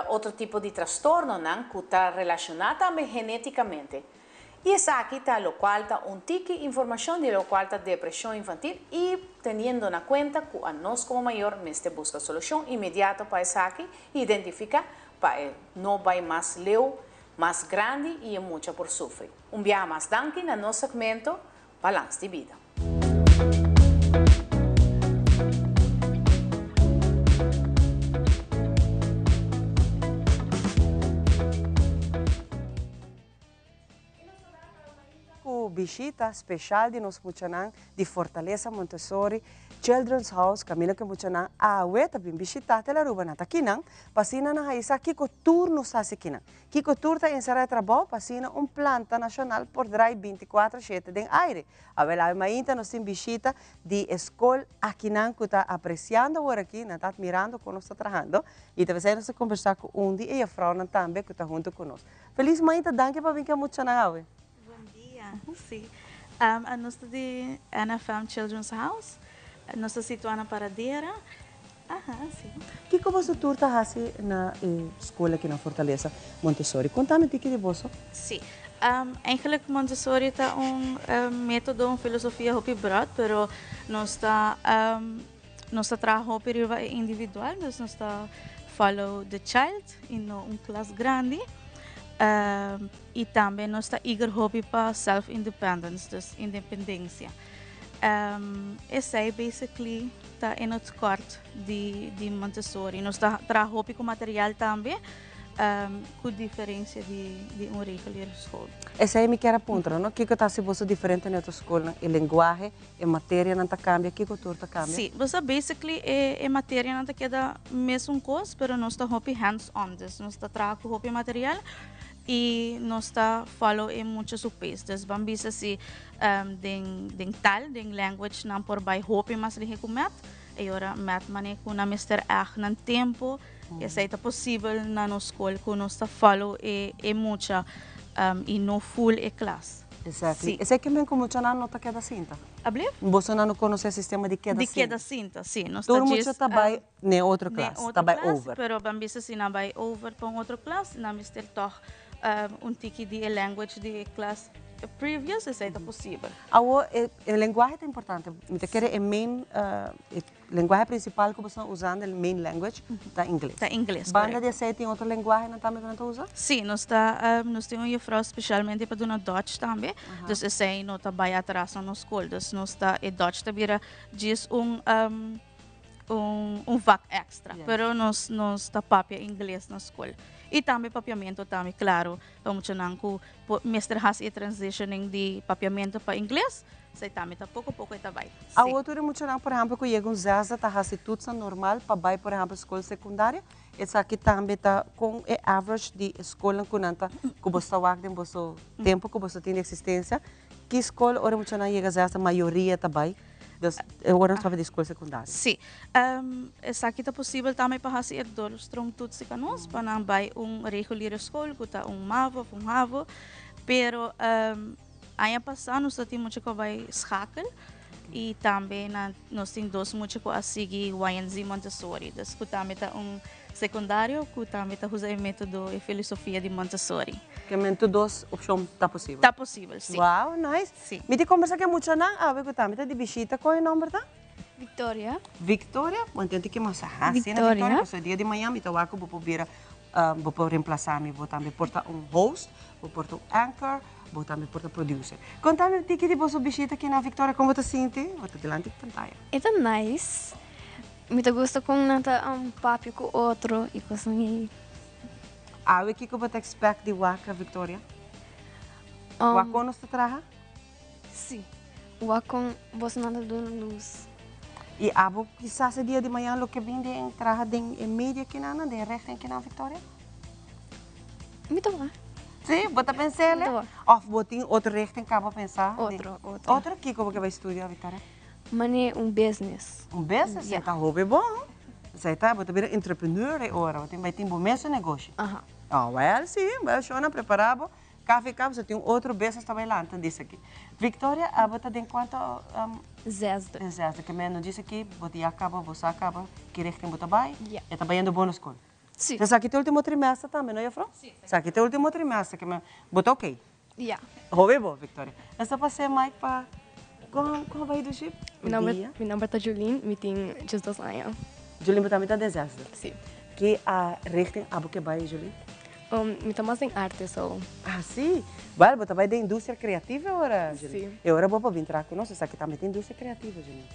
outro tipo de transtorno que está relacionado também geneticamente. E essa aqui está lo qual está tique informação de lo qual está depressão infantil e tendo na conta que a nós como maior neste busca solução imediata para essa aqui e identifica para não vai mais leu, mais grande e muito por sofrer. Dia mais danke no nosso segmento Balance de Vida. Visita especial de nos muchanan de Fortaleza Montessori Children's House camino que muchanan awe tabim visita te la ruba nata kinan pasina na haisa kiko turno sa kinan kiko turta en sara de trabalho pasina planta nacional por drai 24/7 den aire avela mainta nos tem visita de escola akinan que está apreciando agora aqui na tá admirando como está trabalhando e talvez nós conversar com Undi e a Frau também que está junto conosco feliz mainta danke para vir que muchanan awe. Sim. A nossa de NFM Children's House, nossa situada na Paradeira. Sim. Que como você turta hasi na escola aqui na Fortaleza Montessori? Conta-me de que de você. Sim. Eigenlijk Montessori está método, filosofia hopi broad, pero nós está trabalho perigo individual, nós está follow the child em classe grande. E também nós está eager hobby para self-independence, dus independência. Essa é basically está em outro corte de Montessori. Nós está trabalhando hobby com material também, com diferença de regular escola. Essa é me quer apontar, não? Que está se você diferente na outra escola, a linguagem, a matéria não está cambia, que cultura está cambia? Sim, você basically a matéria não está queda mesmo coisa, pero nós está hobby hands-on, dus nós está trabalhando com hobby material. E nós está follow em muitos países. Dus vamos ver se den tal, den language não por by hope mas lihe com mat. E ora mat mane com na mister no tempo. E essa é possível na nossa escola que nós está follow e muita e no full e classe. Exato. Esse é que me como já não está queda cinta. Abre? Você não conhece o sistema de queda cinta. De queda cinta, sim. Todo mundo está by na outra classe, está by over. Pero vamos ver se não by over para outra classe, na mister toch tiki de language de classe previous, isso é possível. A linguagem é importante. Me quer a main linguagem principal que você está usando, a main language, está inglês. Está inglês. Banda de aceite em outra linguagem não também que não usa? Sim, nós temos uma frau especialmente para o Dutch também. Então esse aí não está bem atrás na escola. Então nós está e Dutch também diz vac extra, pero nós está papia inglês na escola. E também papiamento também, claro, vamos chamar que mestre has e transitioning de papiamento para inglês, sei também tá pouco está vai. A outra muito não, por exemplo, que chega zaza tá has tudo normal para vai, por exemplo, escola secundária, essa aqui também tá com o average de escola que nanta que você wag den você tempo que você tem de existência, que escola ora muito não chega zaza maioria tá vai. Agora nós de escola secundária. Sim. Essa aqui é possível também para fazer dois strong tudo para nós, para não vai regular escola, que está MAVO, HAVO, pero ano passado nós temos muito que vai schakel e também nós temos dois muito que a seguir YNZ Montessori, dus que também está secundário, que também está usando o método e filosofia de Montessori. Que método dos opções está possível? Está possível, sim. Wow, nice. Sim. Me te conversa que muito não, que também está de visita, qual é o nome da? Victoria. Victoria? Mantente que mais Victoria. Victoria, porque dia de manhã me toca vou vou reemplazar me vou também portar host, vou portar anchor, vou também portar producer. Conta-me que de você visita aqui na Victoria, como você sente? Vou te delante da pantalla. It's nice. Me gusta com nata papi com outro e com assim. O que você expect de Waka Victoria? Waka não está traja? Sim. Waka você não dá luz. E abo quizás dia de manhã lo que vem de traja de mídia aqui na de rechten aqui na Victoria? Me toca. Sim, você pensa ele? Ou botin outro rechten que acaba pensar? Outro. Outro que como que vai estudar Victoria? Mane business. Business? Yeah. Então hobby bom. Você está, você vira entrepreneur agora, você vai ter um mesmo negócio. Oh, well, sim, well, Shona, preparado. Café, você tem outro business também lá, então disse aqui. Victoria, você tem quanto? Zesde. Zesde, que menos disse aqui, você acaba, que richting você vai? E está indo bônus com. Sim. Então, aqui tem o último trimestre também, não é, Fran? Sim. Aqui tem o último trimestre, que me botou ok. Ja. Hoi, bom, Victoria. Essa passei mais para... Como vai do chip? Meu nome é Jolene, eu tenho 12 anos. Jolene, você também está desastre? Sim. Que a richting, que vai, Jolene? Eu estou mais em arte, so. Ah, sim? Well, você vai da indústria criativa agora, Jolene? Sim. E agora vou vir entrar conosco, aqui também tem indústria criativa, Jolene.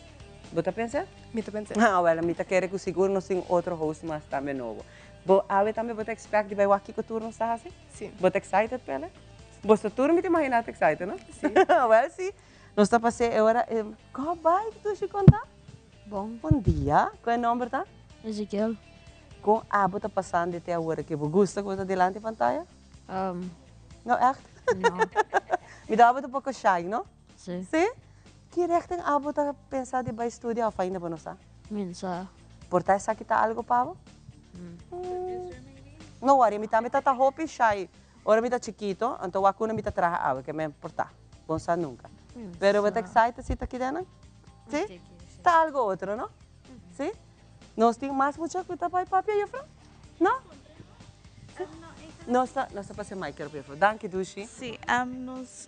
Você pensa? Eu penso. Ah, well, eu quero que seguro não tenha outro host, mas também novo. Você também você expect de vai aqui com o turno, está assim? Sim. Você excited, pela? Você turno me imagina excited, não? Sim. Well, sim. Nós estamos passando agora, como vai que tu se conta? Bom dia. Qual é o nome, tá? Ezequiel. Com a você passando até agora que você gosta de você delante da pantalla? Não, echt? Não. Me dá um pouco shy, não? Sim. Sim? Que rechten a você pensar de vai estudar ou ainda não está? Mensa. Portar essa aqui tá algo para? Não, worry, me também tá hopi shy. Ora me tá chiquito, então a cuna me tá traga água que me importa. Bom sa nunca. Pero você excited se tá aqui dentro? Sim? Tá algo outro, não? Sim? Nós temos mais muita coisa para papi, eu falo? Não? Nossa passei mais quero ver. Danke, Dushi. Sim,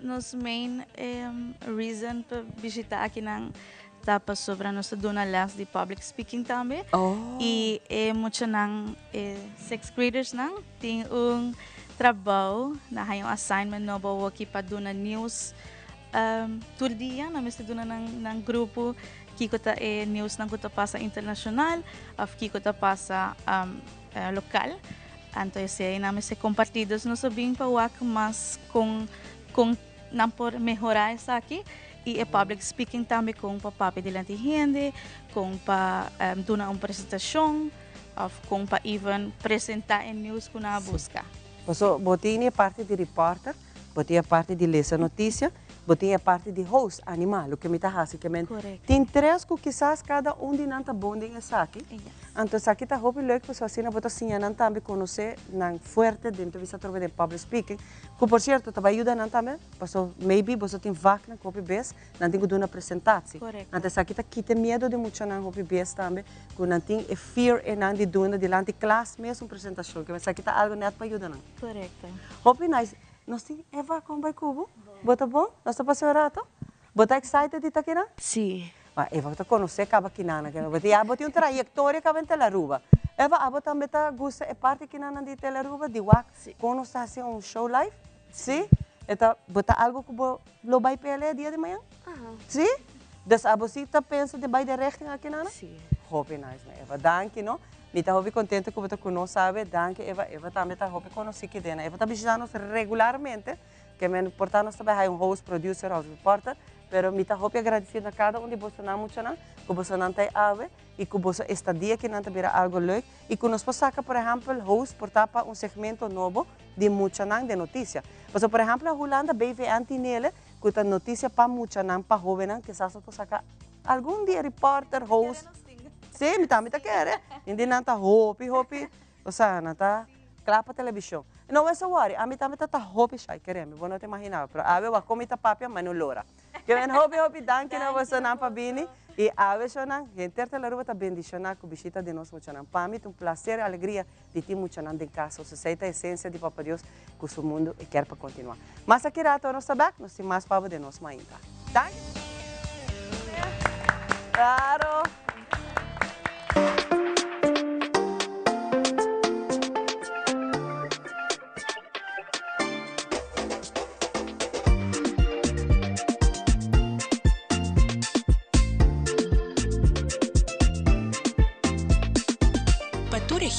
nos main reason para visitar aqui na tapa sobre a nossa dona las de public speaking também. E muito ng sixth graders nang tem trabalho na hayong assignment novo aqui para dona news todo dia na mesa dona ng grupo kiko ta news nang kuta pasa internacional of kiko ta pasa local. Então, se namin se compartidos nós sabemos para o mas com não por melhorar isso aqui e public speaking também com para papi delante gente, com para dar uma apresentação, ou com para even apresentar em news que na busca. So, botinha parte de repórter, botinha parte de ler notícia, botinha parte de host animal, o que me tá assim que men. Tem três que quizás cada de nanta bonding essa aqui. Então, aqui está muito leuk para assim na botar sim não também conhecer não forte dentro de trabalhar de public speaking. Que por certo também ajuda não também, porque maybe você tem vac na copy base, não tem que dar uma apresentação. Então, aqui está quita medo de muito na copy base também, que não tem fear e não de dar delante classe mesmo apresentação, que aqui está algo neto para ajudar não. Correto. Hope nice. Nós tem Eva como vai cubo? Bota bom? Nós está passando rato? Bota excited de aqui não? Sim. Eva está conhecer acaba aqui não, que bota trajetória que vem pela rua. Eva, abo também tá gosta é parte que não de pela rua de wak, quando está assim show live, sim? Então bota algo que lo vai pela dia de manhã, sim? Dus abo se tá pensa de vai de richting aqui não? Sim. Hope nice, Eva, danke, não? Me tá hope contente que você conosco, sabe? Danke, Eva. Eva também tá hope conosco que dena. Eva tá visitando regularmente, que me importa também é host, producer ou reporter. Pero me está hope agradecido a cada de vocês não muito não, que vocês não tem ave e que vocês esta dia que não tem algo leuk e que nos saca por exemplo host por tapa segmento novo de muito não de notícia. Porque por exemplo a Holanda BV antinele que tá notícia para muito não para jovem que só saca algum dia reporter host. Sim, me tá quer, Hindi não tá hope, ou seja, não tá clapa televisão. Não é só worry, a mim também tá hope shy, queremos, vou não te imaginar, pero a ver a comida papia mas não lora. Que men hope danke na você não para bini e a ver só não, gente te la ruba tá bendicionar com visita de nós muito não. Para mim um prazer, alegria de ti muito não de casa, ou seja, a essência de Papa Deus que o mundo e quer para continuar. Mas aqui rato nós tá back, nós temos mais para de nós ainda. Danke. Claro.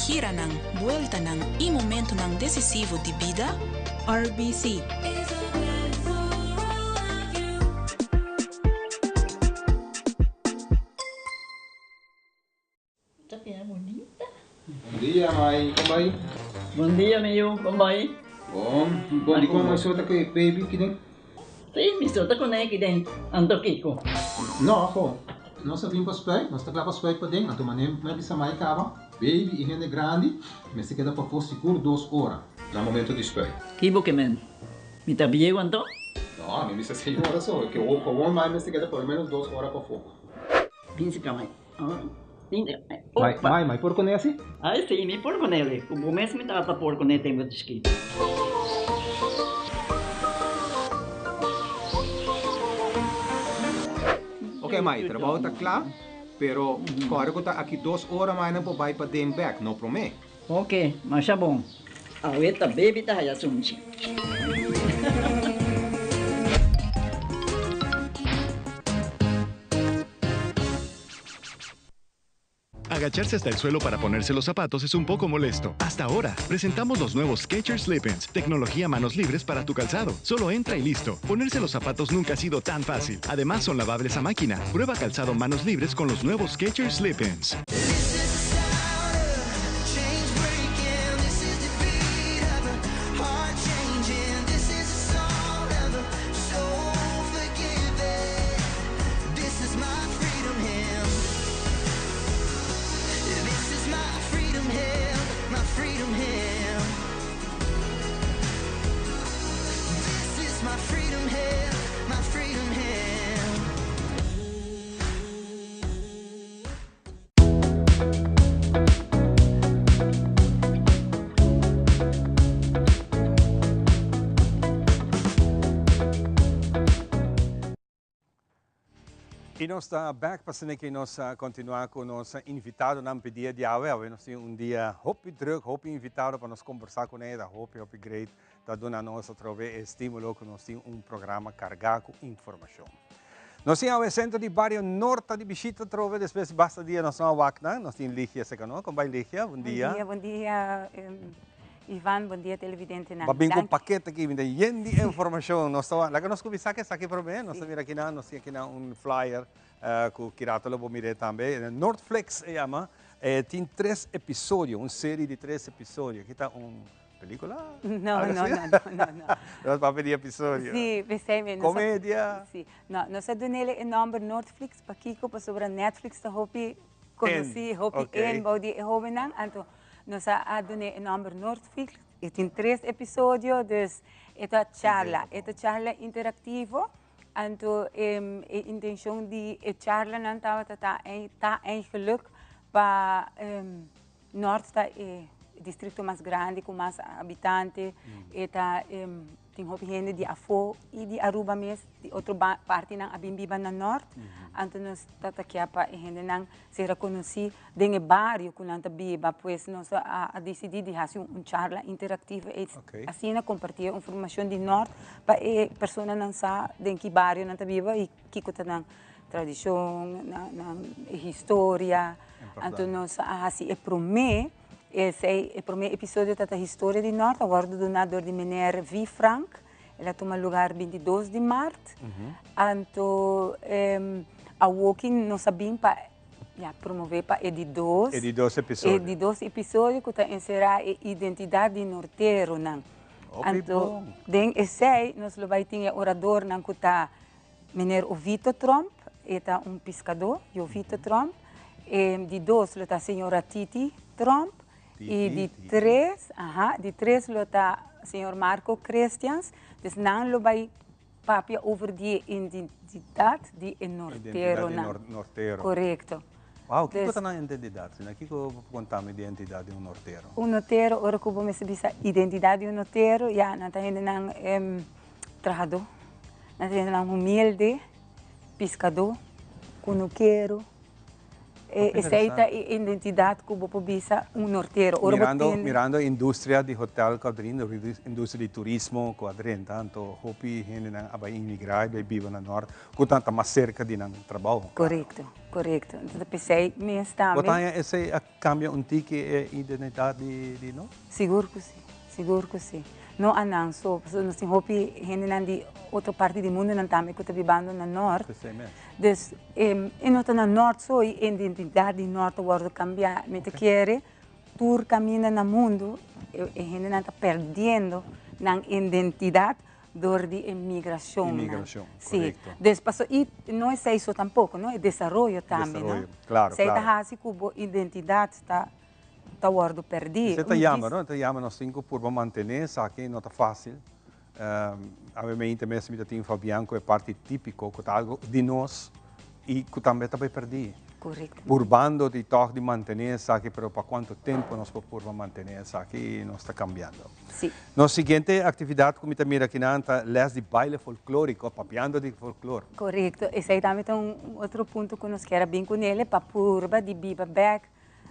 Gira ng vuelta ng momento ng decisivo de vida, RBC. Bom dia, Mai. Como vai? Bom dia, meu. Como vai? Bom. Bom, di ko maisuot ako baby kini. Sim, maisuot ako na kini. Anto Kiko. No, ako. nós sabemos para nós taclamos para dentro, então manem na bisa mai cava, baby e gente grande, mas se queda para for seguro 2 horas, no momento de spray. Kibo que men. Mi tabiego então? Não, a mim bisa 6 horas só, que o com mais se queda pelo menos 2 horas para fogo. Pinsi kamay. Mai, por con esse? Ay, sí, mi por con él. Como mes me trata por con él tengo escrito. Ok, Mai, trabalho está claro, pero agora que está aqui 2 horas mais não pode ir para dem back, não promete. Ok, mas tá bom. Aweta baby tá ya sunchi. Agacharse hasta el suelo para ponerse los zapatos es un poco molesto. Hasta ahora, presentamos los nuevos Skechers Slip-ins, tecnología manos libres para tu calzado. Solo entra y listo. Ponerse los zapatos nunca ha sido tan fácil. Además, son lavables a máquina. Prueba calzado manos libres con los nuevos Skechers Slip-ins. E nós está back para que nós continuar com o nosso invitado na pedia de Awe. Nós temos dia hopi druk, hopi invitado para nós conversar com ele, hopi great, está dando a nós através estímulo que nós temos programa carregado com informação. Nós temos o centro de Barrio Norte de Bichita trove, depois basta dia nós não wakna, nós temos Ligia Secano, como vai Ligia? Bom dia. Bom dia. Ivan, bom dia televidente na. Babing kong paket aqui, ainda yen di informação. Nós estamos, lá que nós começamos aqui para mim, nós temos aqui na flyer que kirato lo mire também. Northflex se chama, tem 3 episódios, uma série de 3 episódios. Aqui está película? No. Nós vamos pedir episódio. Sim, pensei comédia. Sim, não, nós adunele o nome Northflix para Kiko para sobre Netflix da hopi conheci hopi en body hovenang anto. Nós adunele o nome Northflix e tem 3 episódios, dus esta charla interativo. Anto intenção de charla não está eigenlijk para Norte está distrito mais grande com mais habitantes, eta tem gente de Afo e de Aruba mesmo, de outra parte não abimbiba na Norte, anto nós está aqui para gente não se reconhecer dentro do bairro que não biba, pois nós a decidir de fazer charla interativa e assim compartilhar informação de Norte para pessoas não sa dentro do bairro não biba e que está na tradição, na história, anto nós assim promet. Esse é o primeiro episódio da história de Norte, agora do donador de Meneer V. Frank. Ele toma lugar 22 de março. Então, a Walking nós sabemos para promover para edidos. Edidos episódios. Edidos episódios que está encerrar a identidade norteiro. Então, dentro esse nós vamos ter orador que está Meneer Ovito Trump, ele é pescador, Ovito Trump. De 2 está a senhora Titi Trump. E de 3 está o senhor Marco Christians. Então, não vai papia over de identidade de norteiro. Correto. Uau, o que é a identidade? O que contamos de identidade de norteiro? Norteiro, ora que vamos saber a identidade de norteiro, já não está ainda trabalhador, não está ainda humilde, pescador, cunuqueiro. Essa é a identidade que eu visa norteiro. Mirando a indústria de hotel quadrinho, a indústria de turismo quadrinho, tanto hopi gente vai imigrar, vai viver na norte, que está mais cerca de trabalho. Correto. Então pensei mesmo também. Botanya esse cambia tique a identidade de nós? Seguro que sim. Não ananso, nós temos hopi gente de outra parte do mundo não também que está vivendo na norte. Dus nota na norte só a identidade do norte agora cambia, mas quer tour caminha no mundo, a gente não está perdendo na identidade door de imigración. Inmigración, Sí. correcto. Después, y no es eso tampoco, ¿no? Es desarrollo también, Desarrollo, ¿no? claro, Se claro. está así como identidad está guardo perdido. Você te llama, não? Te llama nós cinco por manter isso aqui, não está fácil. Obviamente, mesmo que tem Fabianco é parte típico, que algo de nós e que também está bem perdido. Correcto. Por bando de toque de manter isso aqui, mas para quanto tempo nós podemos manter isso aqui, nós está cambiando. Sí. Nossa seguinte atividade, como também aqui na les de baile folclórico, papiando de folclore. Correcto. Esse aí também tem outro ponto que nós queremos bem com ele, para purba de biba back.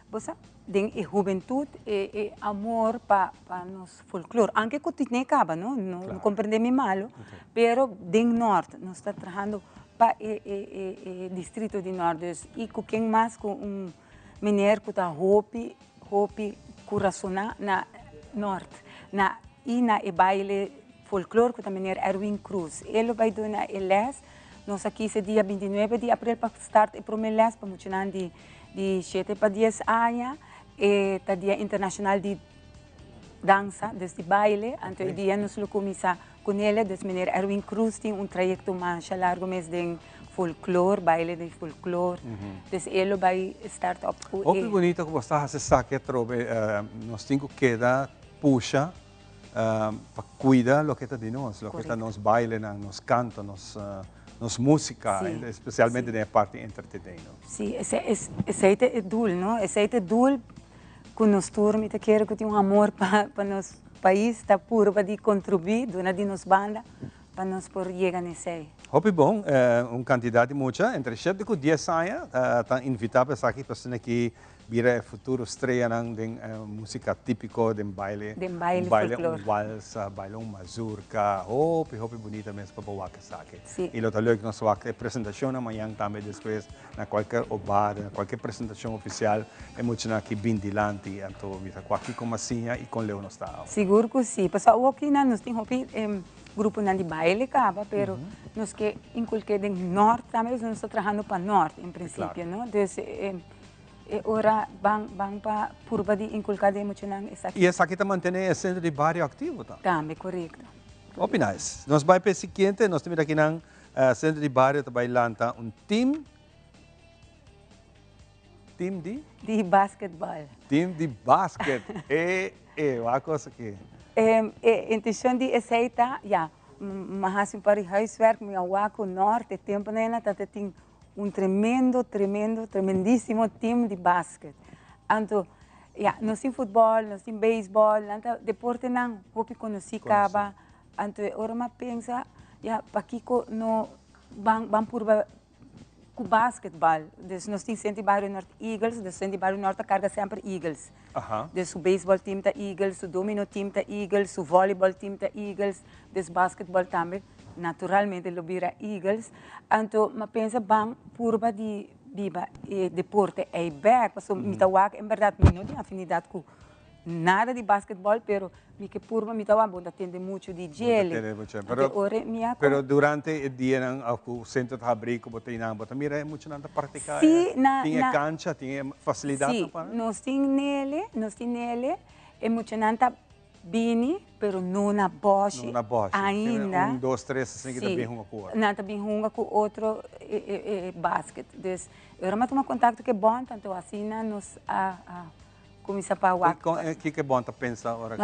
Você tem juventude e amor para nos folclore. Aunque que tinha acaba, não? Não compreendemos malo, pero do norte nós está trabalhando para o distrito de norte e com quem mais com menino que está hopi corações na norte, e na baile folclore que também é Erwin Cruz. Ele vai dar na les. Nós aqui esse dia 29 de abril para start o primeiro les para funcionar de 7 para 10 anos, e tá dia internacional de dança, desde baile, então o dia nós começamos com ele, desde menino Erwin Cruz tem trajeto mais largo mês de folclore, baile de folclore, desde ele vai start up com O que bonito que você está aqui, trobe, nós temos que dar puxa para cuidar do que está de nós, do que está nos baile, nos canto, nos música, sí, especialmente sí, na parte entretenimento. Sim, esse é dul, não? Esse é dul que nós turma te quero que tenha amor para nosso país, está puro para de contribuir, dona de nos banda, para nós por chegar nesse aí. Hopi bom, candidato muita, entre 7 e 10 anos, está invitado para aqui para que vira futuro estreia de música típico de baile, baile walsa, baile mazurca, hopi bonita mesmo para o aqui. Sí. E lo talvez que nós vamos apresentação amanhã também depois na qualquer bar, na qualquer apresentação oficial, é muito aqui bem dilante, então vira aqui com massinha e com Leo nós está. Seguro que sim, pessoal aqui nós temos hopi grupo de baile cava, pero nós que inculquei de norte também, nós estamos trabalhando para norte em princípio, não? Então ora bang pa purba de inculcar de emocional essa aqui. E essa aqui também mantém o centro de bairro ativo, tá? Também, correto. Hopi nice. Nós vai para o seguinte, nós temos aqui no centro de bairro também lanta time de basquetebol. Time de basquete. Uma coisa aqui. A intenção de aceitar, mas para o huiswerk, meu waco norte, tempo nena, tem tremendíssimo time de basquete. Então, nós temos futebol, nós temos beisebol, deporte não, hopi conheci caba. Então, agora eu penso, para que não vamos por com basquetebol. Então, nós temos Centro Bairro Norte Eagles, o Centro Bairro Norte carga sempre Eagles. Então, o beisebol time da Eagles, o domino time da Eagles, o voleibol time da Eagles, o basquetebol também. Naturalmente lo vira Eagles, então eu penso bem purba de biba e deporte é back, porque me tawag em verdade não tem afinidade com nada de basquetebol, pero me que purba me tawag bom atende muito de gelo. Pero durante o dia o centro de abrigo botei na bota mira é muito nada praticar. Sim, tinha cancha, tinha facilidade para. Nós temos nele, é muito nada bini, pero não na Bosch ainda. 1, 2, 3, assim que está bem runga com outro. Não, está bem runga com outro basquete. Então, eu tomo contato que é bom, tanto assim nós começamos a falar. O que é bom para pensar agora?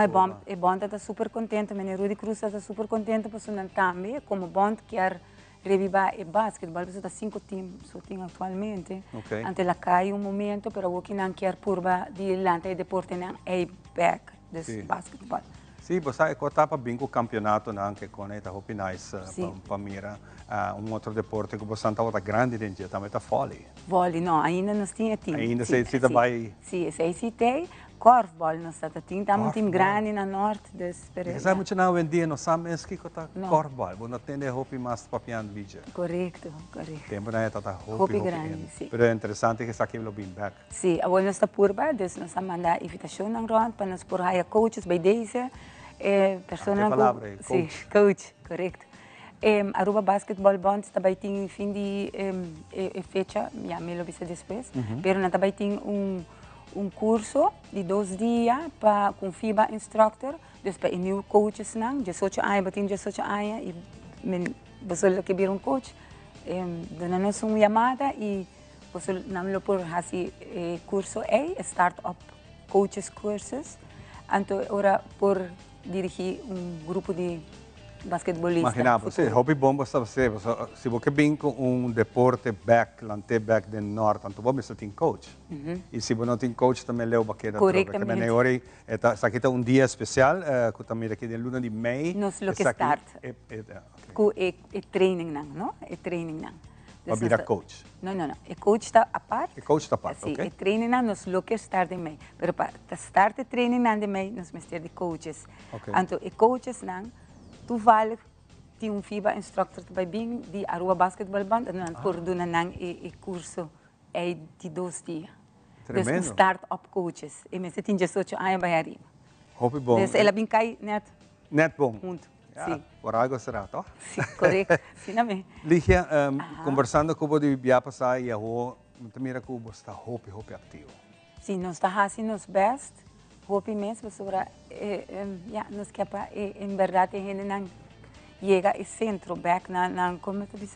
É bom, está super contente. Menino Rudy Cruz está super contente, porque não também, como bom quer revivar o basquetebol, porque está 5 times só tem atualmente. Então, ela cai momento, pero o que não quer purba de lanta e deporte não é back. Desse basquetebol. Sim, você está para bem com o campeonato, não, que conecta hopi nice para mira outro deporte que você está grande dentro, também está vôlei. Vôlei, não, ainda não tinha time. Ainda você está vai. Sim, esse tem korfball, nós estamos um time grande na norte desse período. Você muito não vendia, não sabe que está korfball, você não tem hopi mais papiando vídeo. Correto. Tempo na está hopi grande, sim. Pero é interessante que está aqui no back. Sim, agora nós está purba, nós estamos mandando invitação na ronda para nós por hire coaches by deze. Persona coach, correto. Aruba Basketball Bond também tem fim de fecha, me lo viste depois, pero na também tem curso de 2 dias com FIBA instructor, Dus bij een nieuwe coaches nang, je soort je aan, betin je soort je aan, men besul que vir coach, dando-nos chamada e besul namlo por hasi curso start-up coaches cursos, então ora por dirigir grupo de basquetebolistas. Imagina, você, hobby bom você, se você vem com deporte lante back do norte, então você tem coach. E se você não tem coach, também leu baqueira. Corretamente. Também está aqui um dia especial, que também aqui de luna de Mei. Nós lo que start. É training não? É training não. Para virar coach. Não. É coach está a parte. É coach está a parte, ok. É training não, nós lo que start de Mei. Pero para start de training não de Mei, nós mestre de coaches. Então, é coaches não. Toevallig tinha FIBA instructor bij Bing die Aruba basketbalband en dan por doen nang curso de 2 dias. Tremendo. Dus start-up coaches. E me tinha só aan bij arriba. Hobby bom. Dus ela bem cai net bom. Junto. Ja, sim. Por algo será, toch? Sim, correto. Sim, também. Ligia, conversando com o de via passar e a rua, também que você está hobby ativo. Sim, nós está fazendo nos best. Hobby mesmo sobre nos que em verdade a gente não chega ao centro back na como tu diz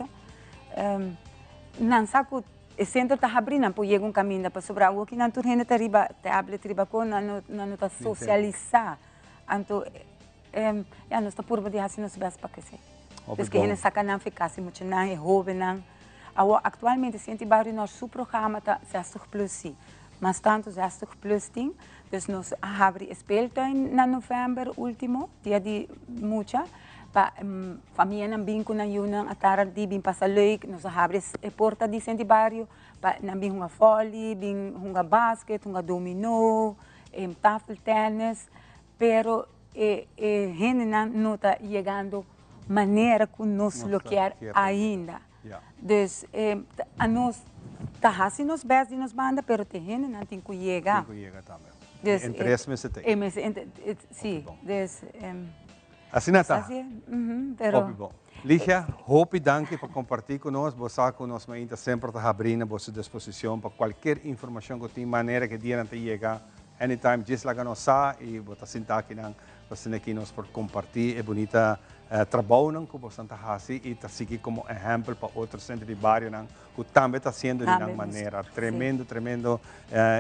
não saco o centro está abrindo para chegar caminho para sobre o que não tu gente tá riba tablet riba com não tá socializar então nós está por de assim nos best para que se porque que gente saca não ficar assim muito não é hobby não atualmente sente barulho nosso programa tá 60 plus mas tanto 60 plus tem. Dus nós abrimos speeltuin na novembro último, dia de mucha, para família não vem com a Yunang atara di vem passar leuk, nós abrimos a porta de Santi Barrio, para não vem uma volley, vem uma basquete, uma dominó, tafel tennis, pero gente não está chegando maneira que nós lo quer ainda. Dus a nós tá fazendo os best de nos banda, pero tem gente não tem que chegar. Tem que chegar também. Entre esse mês tem. Sim, dus assim não está. Pero bom. Ligia, hope danke por compartilhar conosco, você conosco ainda sempre está abrindo a sua disposição para qualquer informação que tem maneira que dia não te chega. Anytime, just like nós sa e você sentar aqui não, você aqui nós por compartilhar é bonita trabalho que você está fazendo e está seguindo como exemplo para outros centros de bairro que também está sendo de uma maneira tremendo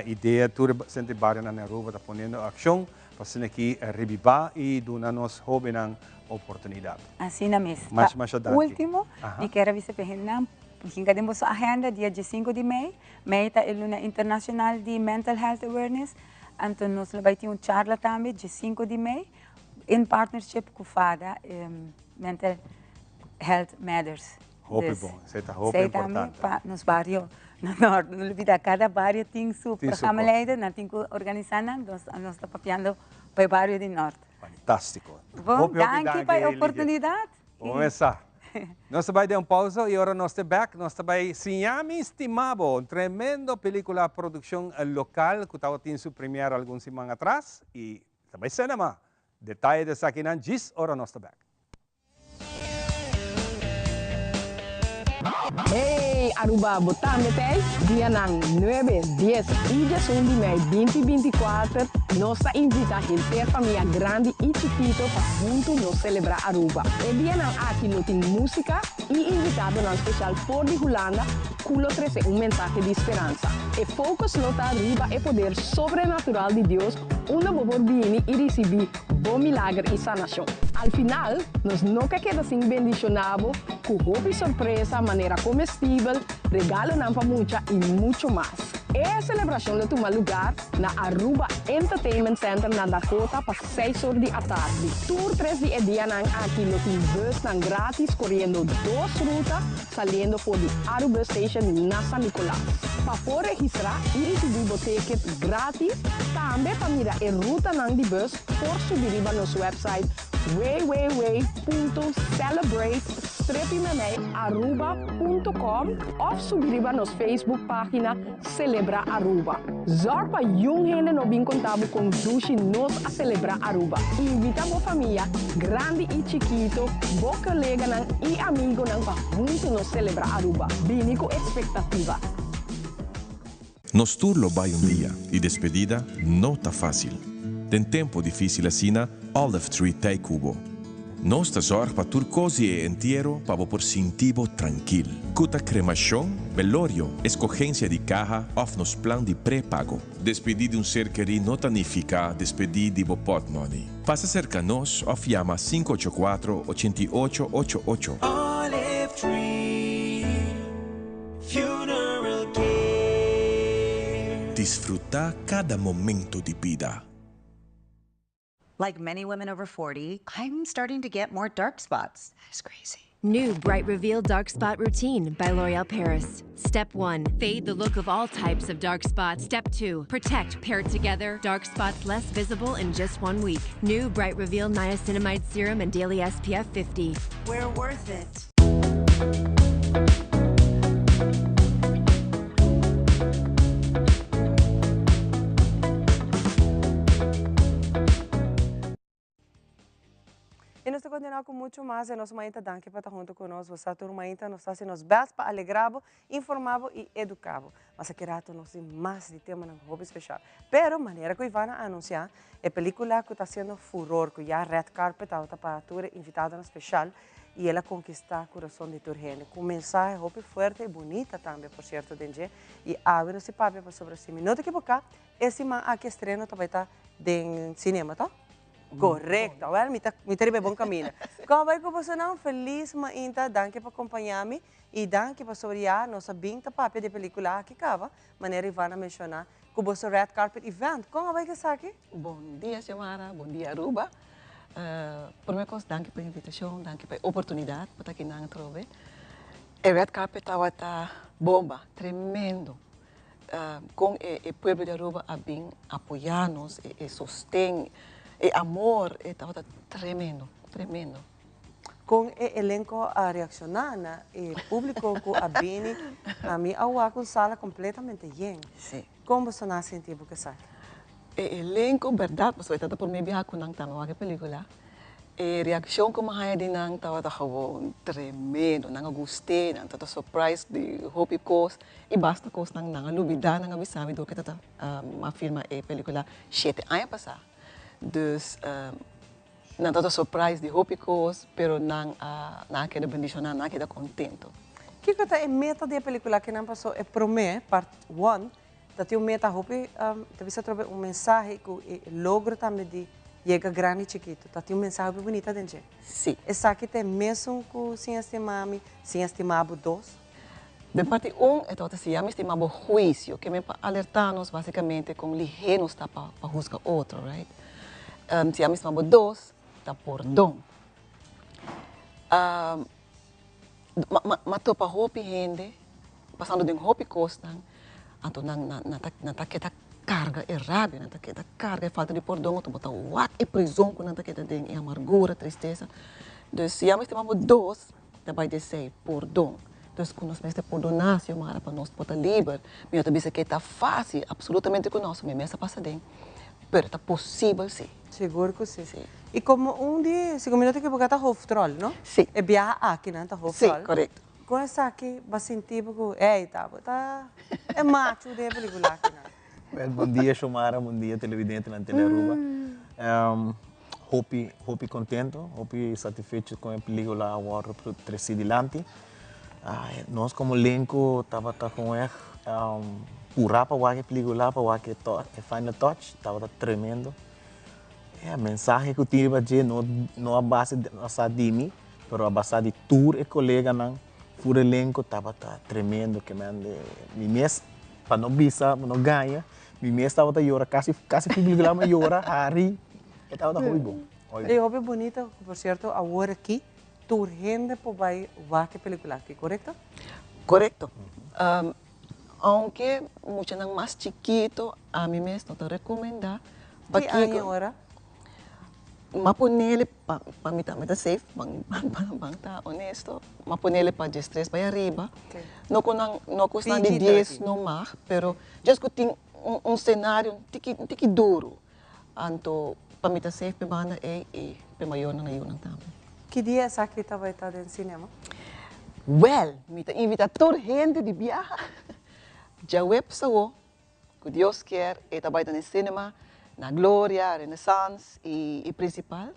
ideia todo centro de bairro na Aruba está ponendo ação para você aqui revivar e dar-nos hobby na oportunidade. Assim na mesma. Mas último, e quero ver se perguntar porque temos a agenda dia 5 de Mei, está a Luna Internacional de Mental Health Awareness, então nós vamos ter charla também dia 5 de Mei. In partnership com FADA, Mental Health Matters. Hope bom, isso é hope importante. Para nos bairros, não olvida, cada bairro tem seu programa leider, nós temos que organizar, nós estamos papiando para o bairro do norte. Fantástico. Bom, danke pela oportunidade. Vamos começar. Nós vamos dar pausa e agora nós estamos back. Nós estamos Siami Estimabo, tremendo película produção local que estava tendo sua premiere algumas semanas atrás e também cinema. Detalhe dessa aqui na GIS, ora nós estamos back. Hey, Aruba, botar meter dia nang 9, 10 e 11 de maio 2024, nós invitamos a família grande e chiquito para juntos nos celebrar Aruba. E dia nang aqui nós temos música e invitado na especial por de Holanda, culo 13 mensaje de esperança. E focus nota arriba e poder sobrenatural de Deus, uma boa bini e receber bom milagre e sanação. Al final, nós nunca queda sem bendicionado, com hobby surpresa, maneira comestível, regalo na pamucha e muito mais. A celebração de toma lugar na Aruba Entertainment Center na Dakota para 6 horas da tarde. Tour 3 dias aqui no bus grátis correndo 2 rutas saliendo por the Aruba Station na San Nicolás. Para registrar e receber o ticket grátis, também para mirar a ruta de bus por subir no nosso website www.celebrate-aruba.com ou subir na nossa Facebook página Celebra Aruba. Zorg para jong gente no bem contável com dushi nos a celebrar Aruba. Invita a família, grande e chiquito, boa colega e amigo para juntos nos celebrar Aruba. Vini com expectativa. Nos tour lo vai un día y despedida no está fácil. Tem tempo difícil assim, Olive Tree Thai Cubo. Nós te zorg para tur cosi e inteiro para por sentivo tranquilo. Cuta cremação, velório, escogência de caja of nos plan de pré-pago. Despedir de ser querido não significa despedir de bopot money. Passa cerca nós of llama 584-8888. Olive Tree Funeral Care. Disfrutar cada momento de vida. Like many women over 40, I'm starting to get more dark spots. That's crazy. New Bright Reveal Dark Spot Routine by L'Oreal Paris. Step 1. Fade the look of all types of dark spots. Step 2. Protect paired together. Dark spots less visible in just 1 week. New Bright Reveal Niacinamide Serum and Daily SPF 50. We're worth it. E nós continuamos com muito mais. E nós ainda danke para estar junto conosco. Você turma ainda nós está nos best para alegrar, informar e educar. Mas aqui rato nós temos mais de tema no hobby especial. Pero maneira que Ivana anunciar é película que está sendo furor, que já red carpet está para toda invitada no especial e ela conquista o coração de toda gente. Com mensagem hobby forte e bonita também, por certo, dengue. E abre esse papel para sobre si. Não te equivocar, esse man aqui estreno também está em cinema, tá? Correcto, well, me tribe bom caminho. Como vai que você não feliz, mas ainda danke para acompanhar-me e danke para sobrear nossa binta papel de película que acaba, maneira Ivana mencionar, que você red carpet event. Como vai que sabe? Bom dia, Xiomara. Bom dia, Aruba. Primeiro coisa, danke pela invitação, danke pela oportunidade para estar aqui na Trove. O red carpet estava bomba, tremendo. Com o povo de Aruba a bem apoiar-nos e sostém. E amor estava tremendo, tremendo. Com o elenco a reaccionar, o público que a bem, a mim, a com sala completamente llena. Sim. Como você não sentiu o que sabe? O elenco, verdade, mas eu estava por mim viajar com a película. E a reação como a de nang estava tremendo, nang gostei, nang estava surprise de Hopi Coast e basta coast nang lubida, nang avisado do que estava uma filma e película 7 anos passar. Dus não está surprise de Hopi Coast, pero não queda bendicionado, não queda contento. Que é a meta da película que não passou é promê parte 1, da tem meta Hopi, talvez trouxe mensagem que logro também de chegar grande e chiquito, tá tem mensagem bonita dentro. Sim. Essa aqui tem mesmo que sem estimar-me, sem estimar-me dois. De parte 1, então se chama estimado juízo, que me alertar-nos basicamente com ligeiro está para juzgar outro, right? Se chama estimado 2, está perdão. Mas topa Hopi gente, passando de Hopi Costa, então não tá que carga e rábia, não tá que carga e falta de perdão, tu botar what e prisão com não tá que tem e amargura, tristeza. Então se chama estimado 2, vai dizer perdão. Então, quando nós temos perdonar, Xiomara, para nós poder livre, eu também sei que está fácil, absolutamente conosco, mas essa passa bem. Mas está possível, sim. Seguro que sim. E como dia, 5 minutos que você está hoofdrol, não? Sim. É viajar aqui, não? Está hoofdrol. Sim, correto. Com essa aqui, vai sentir que, tá, é macho de película aqui, não? Bom dia, Xiomara, bom dia, televidente na Teleruba. Hopi contento, hopi satisfeito com a película agora para trazer adiante. Nós como elenco estava com ele pura para a película, para o final touch, estava tremendo. A mensagem que eu tive para dizer não a base de mim, mas a base de tour e colega não, o elenco estava tremendo, que me mês para não bisa, para não ganhar, me mês estava a chorar, quase película mas chora, Harry, estava muito bom. E hobby bonita, por certo, agora aqui. Tu gente vai ver que película aqui, correto? Correcto. Aunque mucho más chiquito, a mí me está recomendando. ¿Qué año ahora? Ma ponele para mí también está safe, bang honesto. Ma ponele para de 3 para arriba. No cuesta de 10 no más, pero just que tem cenário tiki duro. Anto para mí está safe, para banda e para maior na yun também. Que dia essa aqui vai estar no cinema? Well, me invita toda gente de viajar. Já web saiu, que Deus quer, e vai estar no cinema na Gloria, Renaissance e principal.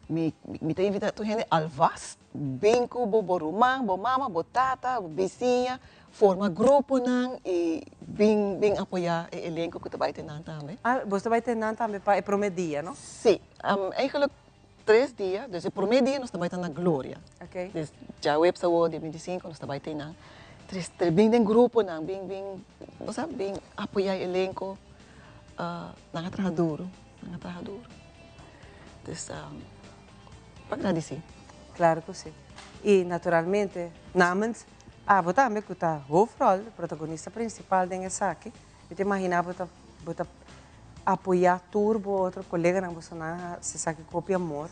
Me te invita tu gente alvas, binco, bo rumang, bo mama, bo tata, bo vizinha, forma grupo nang e bem apoiar o elenco que tu vai ter também. Ah, você vai ter também para o primeiro dia, não? Sim, eigenlijk 3 dias, dus o primeiro dia nós também na Gloria. Ok. Dus já o episódio de 25 nós também tem na bem em grupo nang, não sabe, bem apoiar o elenco, nang trabalho duro. Dus agradecer. Claro que sim. E, naturalmente, namens, você também que está hoofdrol, protagonista principal dessa aqui. Eu te imaginava você apoiar turbo outro colega na você na se sabe copia amor,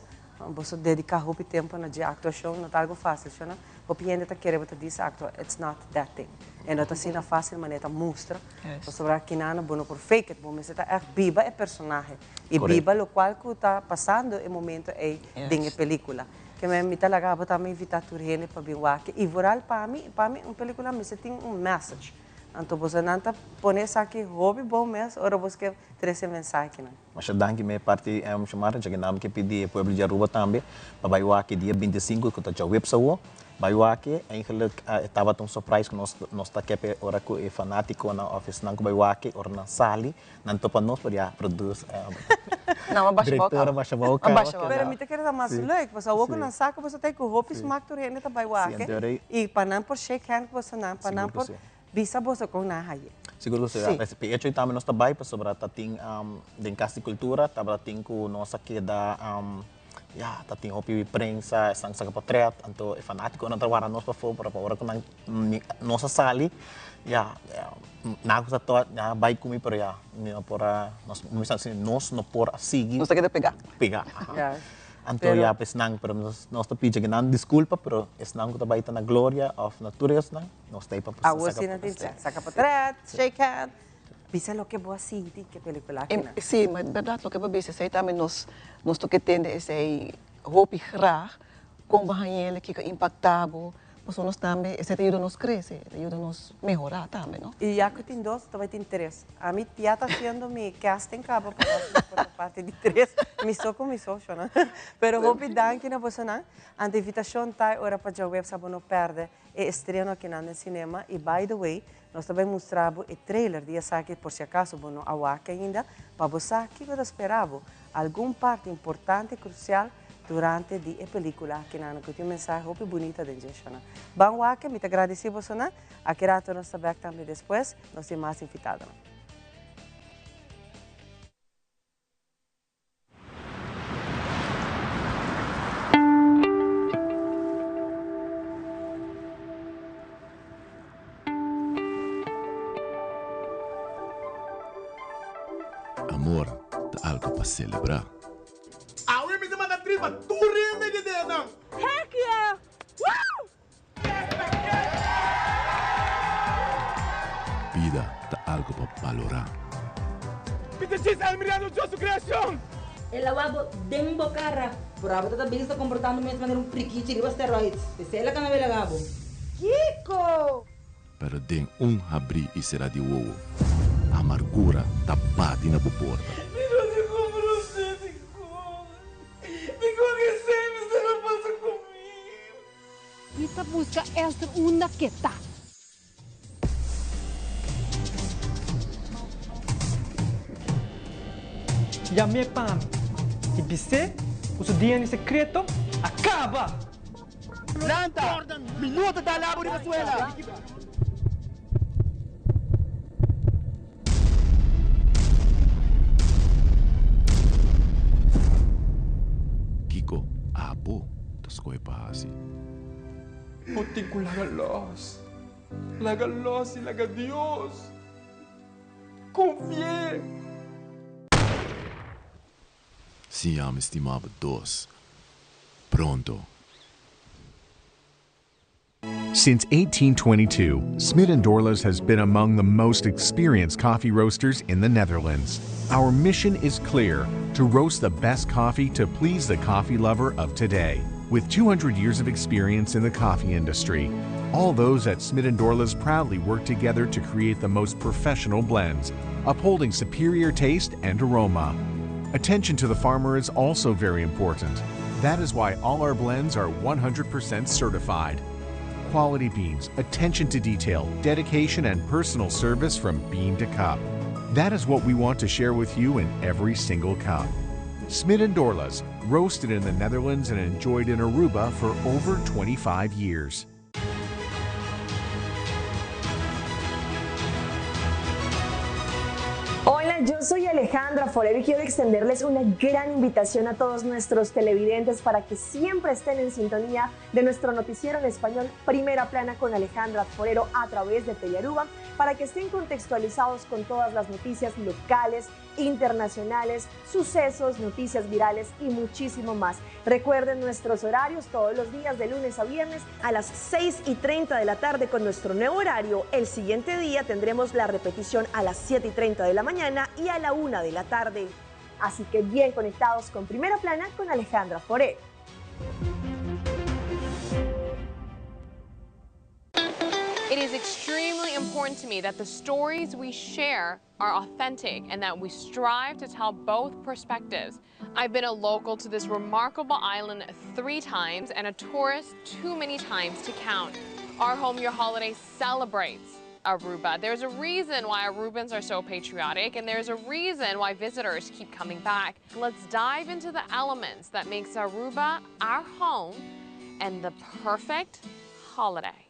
você dedicar muito tempo na de actuação, não é algo fácil, não? O cliente está querendo você dizer actor, it's not that thing. E não está sendo fácil, mas está mostra. Você vai aqui na bono por fake, mas está é viva é personagem e viva o qual que está passando o momento é dentro película. Que me está lagado também invitar a gente para vir aqui e viral para mim uma película me tem message. Então você não está pondo isso aqui hobby bom mesmo, ou você quer trazer mensagem não? Mas danke me parte chamar já que não que pedir pueblo de Aruba também para vai aqui dia 25 que está já website vai aqui eigenlijk estava tão surprise que nós tá aqui ora com o fanático na office não que vai aqui ora na sala não topa nós para produz não abaixa a boca Pero me te quero mais leuk, você ouve na saca você tem que o roupa smaak door heen tá vai aqui e para não por shake hand você não para não por bisa você com na haie. Seguro que você esse PH também nós trabalha para sobre tá tem de casa cultura tá tem com nossa que da ya tá tem hopi prensa sang sang potret então é fanático não trabalha nós para fora para com nossa sala ya na coisa toda ya vai comigo para ya para nós assim nós não por seguir nós quer pegar então ya pues nang pero nós tá pedindo que não desculpa pero es nang que tá baita na glória of natureza nang nós tá para saca potret shake hand bisa lo que vos senti que película aqui não sim mas verdade lo que vos bisa sei também nós toque tende esse hopi graag com bahayele que impactado pues nós também esse te ajuda nos crescer ajuda nos mejorar também não e já que tem dois também tem três a mim já está sendo mi casting cabo por parte de três me soco não pero hopi danke na você não a invitação tá ora para o web sabo não perde é estreno aqui no cinema e by the way nós também mostramos o trailer de essa aqui por se acaso não awak ainda para você que você esperava alguma parte importante crucial durante a película que não que tem mensagem muito bonita de gente não bom awak me te agradecer você não a que rato nós também também depois nós temos mais invitado Amor, tá algo para celebrar. Ah, eu me manda tripa, tu rende de dentro. Heck yeah! Woo! Vida, tá algo para valorar. Peter Cheese, admirando sua criação. Ela wabo dembo cara. Por a bota bem está comportando mesmo maneira priquite de esteroides. Se ela cana vela gabo. Kiko! Pero den abrir e será de uou. A amargura tá bate na porta. Kita busca esta una que tá. Ya me pam. E você, o seu dia em secreto, acaba! Planta! Minuto da labo de Venezuela! Kiko, abo, tas ko'y pahasi. Muntik ko lagalos. Lagalos y laga Dios. Confie. Siamo estimava dos. Pronto. Since 1822, Smit & Dorlas has been among the most experienced coffee roasters in the Netherlands. Our mission is clear: to roast the best coffee to please the coffee lover of today. With 200 years of experience in the coffee industry, All those at Smith & Dorla's proudly work together to create the most professional blends, upholding superior taste and aroma. Attention to the farmer is also very important. That is why all our blends are 100% certified. Quality beans, attention to detail, dedication, and personal service from bean to cup. That is what we want to share with you in every single cup. Smith & Dorla's, roasted in the Netherlands and enjoyed in Aruba for over 25 years. Hola, yo soy Alejandra Forero y quiero extenderles una gran invitación a todos nuestros televidentes para que siempre estén en sintonía de nuestro noticiero en español Primera Plana con Alejandra Forero a través de Telearuba, para que estén contextualizados con todas las noticias locales, internacionales, sucesos, noticias virales y muchísimo más. Recuerden nuestros horarios todos los días de lunes a viernes a las 6:30 de la tarde con nuestro nuevo horario. El siguiente día tendremos la repetición a las 7:30 de la mañana y a la 1 de la tarde. Así que bien conectados con Primera Plana con Alejandra Forero. It is extremely important to me that the stories we share are authentic and that we strive to tell both perspectives. I've been a local to this remarkable island 3 times and a tourist too many times to count. Our Home Your Holiday celebrates Aruba. There's a reason why Arubans are so patriotic, and there's a reason why visitors keep coming back. Let's dive into the elements that makes Aruba our home and the perfect holiday.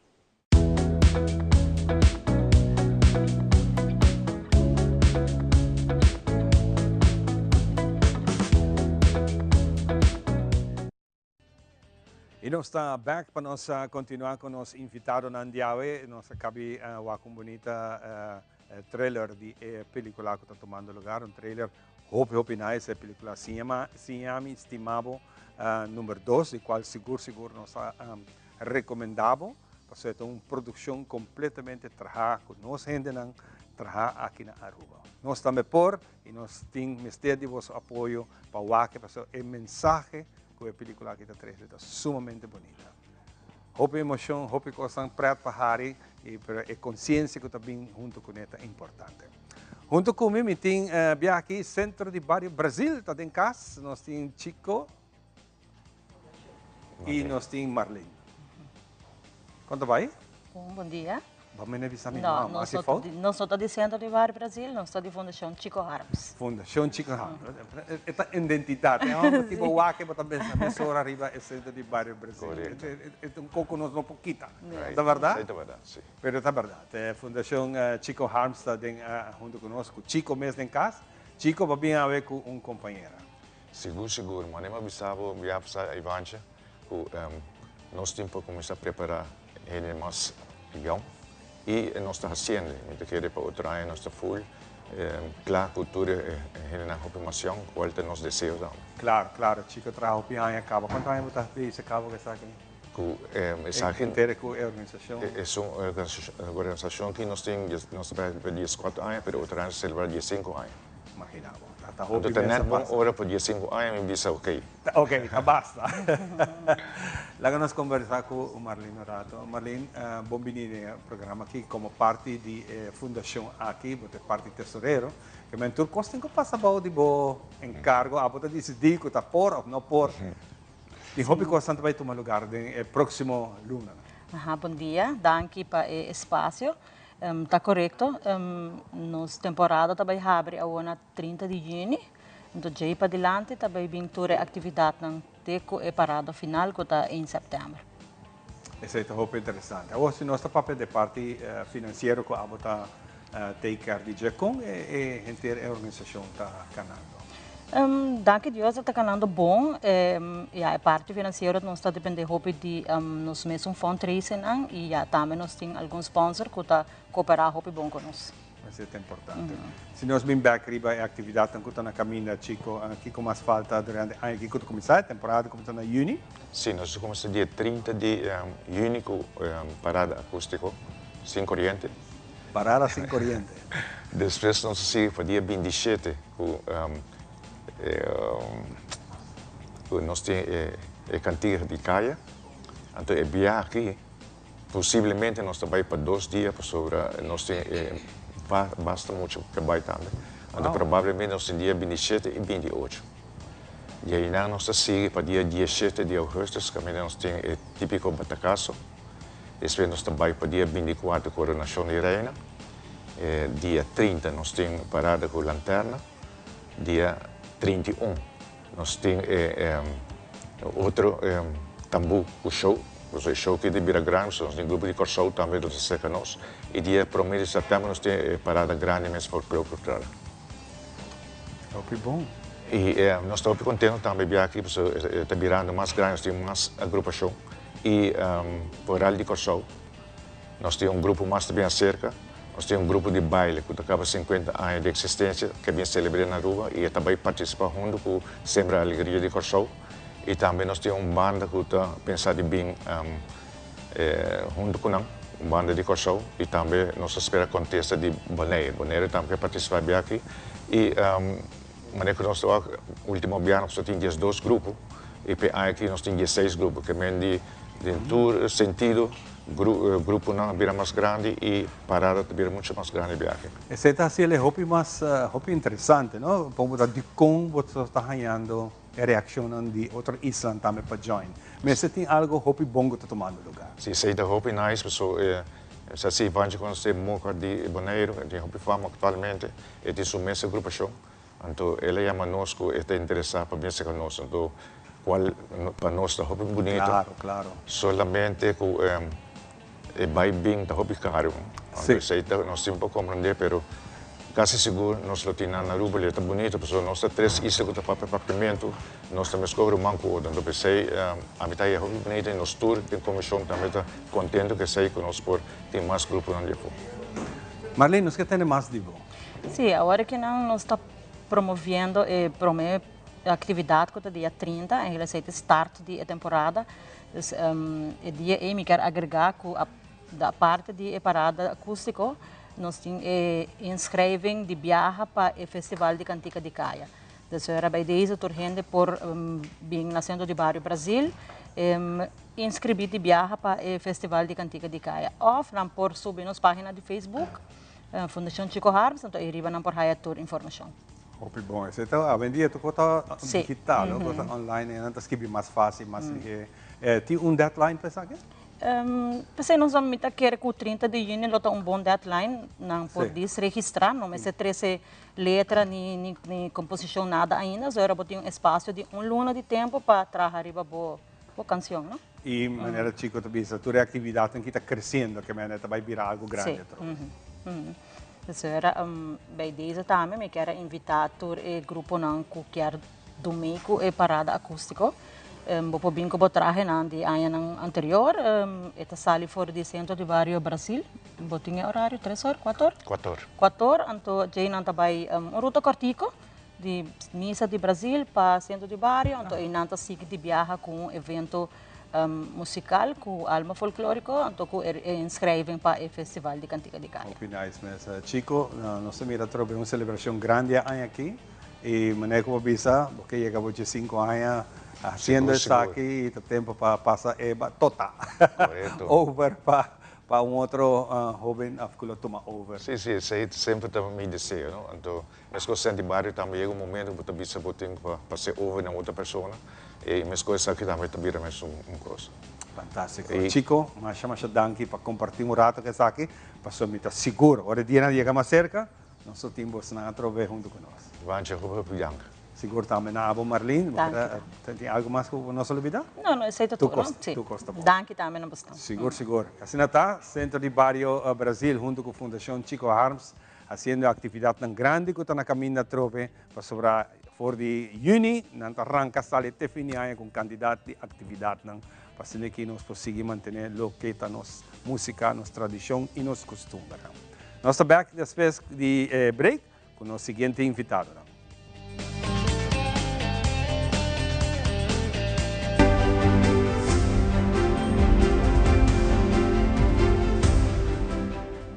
E nós está back para nós continuar com os invitados na Andiawe. Nós acabamos com bonita trailer de película que está tomando lugar, trailer hope nice, película se chama Estimado número 2, de qual seguro nós recomendamos, porque é uma produção completamente trabalhada com nós gente não trabalha aqui na Aruba. Nós também e nós temos de vosso apoio para que o mensagem que a película que está trazendo está sumamente bonita. Hope emoção, hope coisa prato para Harry e a consciência que está bem junto com ela é importante. Junto comigo tem aqui Centro de Barrio Brasil, está em casa. Nós temos Chico e nós temos Marlene. Quanto vai? Bom dia. Vamos avisar não, não sou de Centro de Barrio Brasil, não sou de Fundação Chico Harms. Fundação Chico Harms. Esta identidade, é uma tipo o que também nessa hora arriba é Centro de Barrio Brasil. É pouco nós não pouquita, é verdade? É verdade, sim. Mas é verdade. A Fundação Chico Harms está junto conosco. Chico mesmo em casa. Chico vai vir a ver com um companheiro. Seguro. Mas nem avisava, me avisa Ivancha, que nós temos que começar a preparar ele mais legal. E nós estamos fazendo, muito querer para outro ano, nós estamos full, claro, cultura é na informação, qual é o nosso desejo. Claro, Chico trabalha para a acaba. Quanto tempo está esse cabo que está aqui? Essa inteira com a organização? É uma organização que nós temos, nós trabalhamos para 14 anos, mas outro ano celebrar 15 anos. Imagina. Então, net bom hora para 15 anos, me diz ok. Ok, basta. Lá nós conversar com o Marlene Rato. Marlene, bem-vinda ao programa aqui como parte da fundação aqui, você parte tesoureiro. Que mentor costa que passa para de bo encargo, a botar decidir que está por ou não por. E hobby costa vai tomar lugar no próximo luna. Bom dia, danke para o espaço. Está correto. Nossa temporada também abre a 30 de junho. Então, já para adiante, também vem toda a atividade na teco e parada final, que está em setembro. Isso é muito interessante. Hoje, nosso papel de parte financeiro que a botar take care de Jacon e a inteira organização está canando. Danke Deus, está canando bom. E a parte financeira nós está dependendo de nós mesmos fundraising e também nós temos alguns sponsors que está cooperar bom conosco. Isso é importante. Se nós vimos riba a atividade que está na caminho, Chico, aqui com mais falta durante aqui quando começar a temporada começa na junho? Sim, nós começamos dia 30 de junho com parada acústica sem corrente. Parada sem corrente. Depois nós seguimos para dia 27 com nós temos a cantiga de caia, então é viagem aqui, possivelmente nós trabalhamos para 2 dias, sobre nós basta muito trabalho também. Então, provavelmente nós temos dia 27 e 28. E aí nós seguimos para dia 17 de agosto, que nós temos o típico batacaço. Depois nós trabalhamos para dia 24, coronação de reina. Dia 30 nós temos parada com lanterna. Dia 31 nós temos outro tambu, o show. O show que de Bira Grande, nós temos um grupo de show também do Seca Nós. E dia 1º de setembro nós temos parada grande mesmo para o Clube. Que bom. E nós estamos contentes também de aqui, porque está virando mais grande, nós temos mais agrupação. E por ali de show, nós temos um grupo mais bem cerca, nós temos um grupo de baile que acaba 50 anos de existência, que vem celebrar na rua e também participa junto com sempre a alegria de show. E também nós temos uma banda que está pensando bem junto com nós, uma banda de show. E também nós esperamos a contesta de Bonaire. Bonaire também participa bem aqui. E mas que nós no último ano nós tínhamos 2 grupos e aqui nós tínhamos 6 grupos, que vem de tour sentido, grupo não vira mais grande e parada vira muito mais grande aqui. Esse está sendo hobby mais interessante, não? Como de como você está ganhando a reação de outra isla também para join. Mas você tem algo hobby bom que está tomando lugar? Sim, sei da hobby nice, pessoal. Se assim vai quando você moca de Bonaire, de hobby fama atualmente, é de sua mesa grupo show. Então, ele chama nós que está interessado para ver com nós. Então, para nós está hobby bonito. Claro, claro. Solamente que vai bem, está hobby caro. Então, sei que nós temos para compreender, mas quase seguro nós lo temos na rua, está bonito, porque nós temos 3 islas que estão para pagamento, nós temos que cobrar manco. Então, sei, a mitad é hobby bonito, e nós tour, tem comissão também está contente que sei que nós tem mais grupos onde for. Marlene, nós queremos mais de bom. Sim, agora que nós está promovendo a atividade que é dia 30, em relação ao start da temporada. O dia me quer agregar com a parte de parada acústico, nós temos inscrevem de viagem para o Festival de Cantica de Caia. Então, era bem desde o gente por bem nascendo de Barrio Brasil, inscrever de viagem para o Festival de Cantica de Caia. Ou não por subir nas páginas de Facebook, Fundação Chico Harms, então arriba não por haya toda informação. Hobby bom. Então, a vendia tu conta digital, conta online, antes que é mais fácil, mais tem deadline para isso aqui? Pensei nós vamos querer que o 30 de junho lota bom deadline, não por registrar, não mas 13 letras nem composição nada ainda, só era botar espaço de luna de tempo para trazer arriba boa canção, não? E maneira chico também, a tua atividade que está crescendo, que maneira vai virar algo grande. Então, era bem desde também, me quero invitar o grupo não que quer domingo e parada acústico. Vou bem que vou trazer de ano anterior, esta sala fora de centro de Barrio Brasil, vou ter horário 3 horas, 4 horas? 4 horas, então já não vai ruta cortico de missa de Brasil para centro de Barrio, então aí não sigue de viagem com um evento musical com alma folclórico, então inscrevem para o Festival de Cantica de Caia. Muito nice, mas Chico, nós mira trobe uma celebração grande aqui e maneira como bisa, porque chegamos de 5 anos haciendo isso aqui, e tempo para passar total. Over para outro jovem que toma over. Sim, sim, sempre também me desejo, não? Então, mas que sente barrio também chega momento que você bisa para ser over na outra pessoa. E mas coisas aqui também também mais coisa. Fantástico. Chico, mas chama danke para compartilhar rato que está aqui, para somita seguro. Ora dia não chega mais cerca, nós temos na trove junto com nós. Vamos jogar bianca. Seguro também na Abo Marlene. Tem algo mais que nós olvidar? Não, é tudo. Tu costa bom. Danke também não bastante. Seguro. Assim está, Centro de Barrio Brasil junto com a Fundação Chico Harms, fazendo atividade tão grande que está na caminho da trove para sobrar for de junho, nós arranca até fim de ano com candidato de atividade para que nós possamos manter o que está nossa música, nossa tradição e nosso costume. Nós estamos back depois de break com o nosso seguinte invitado.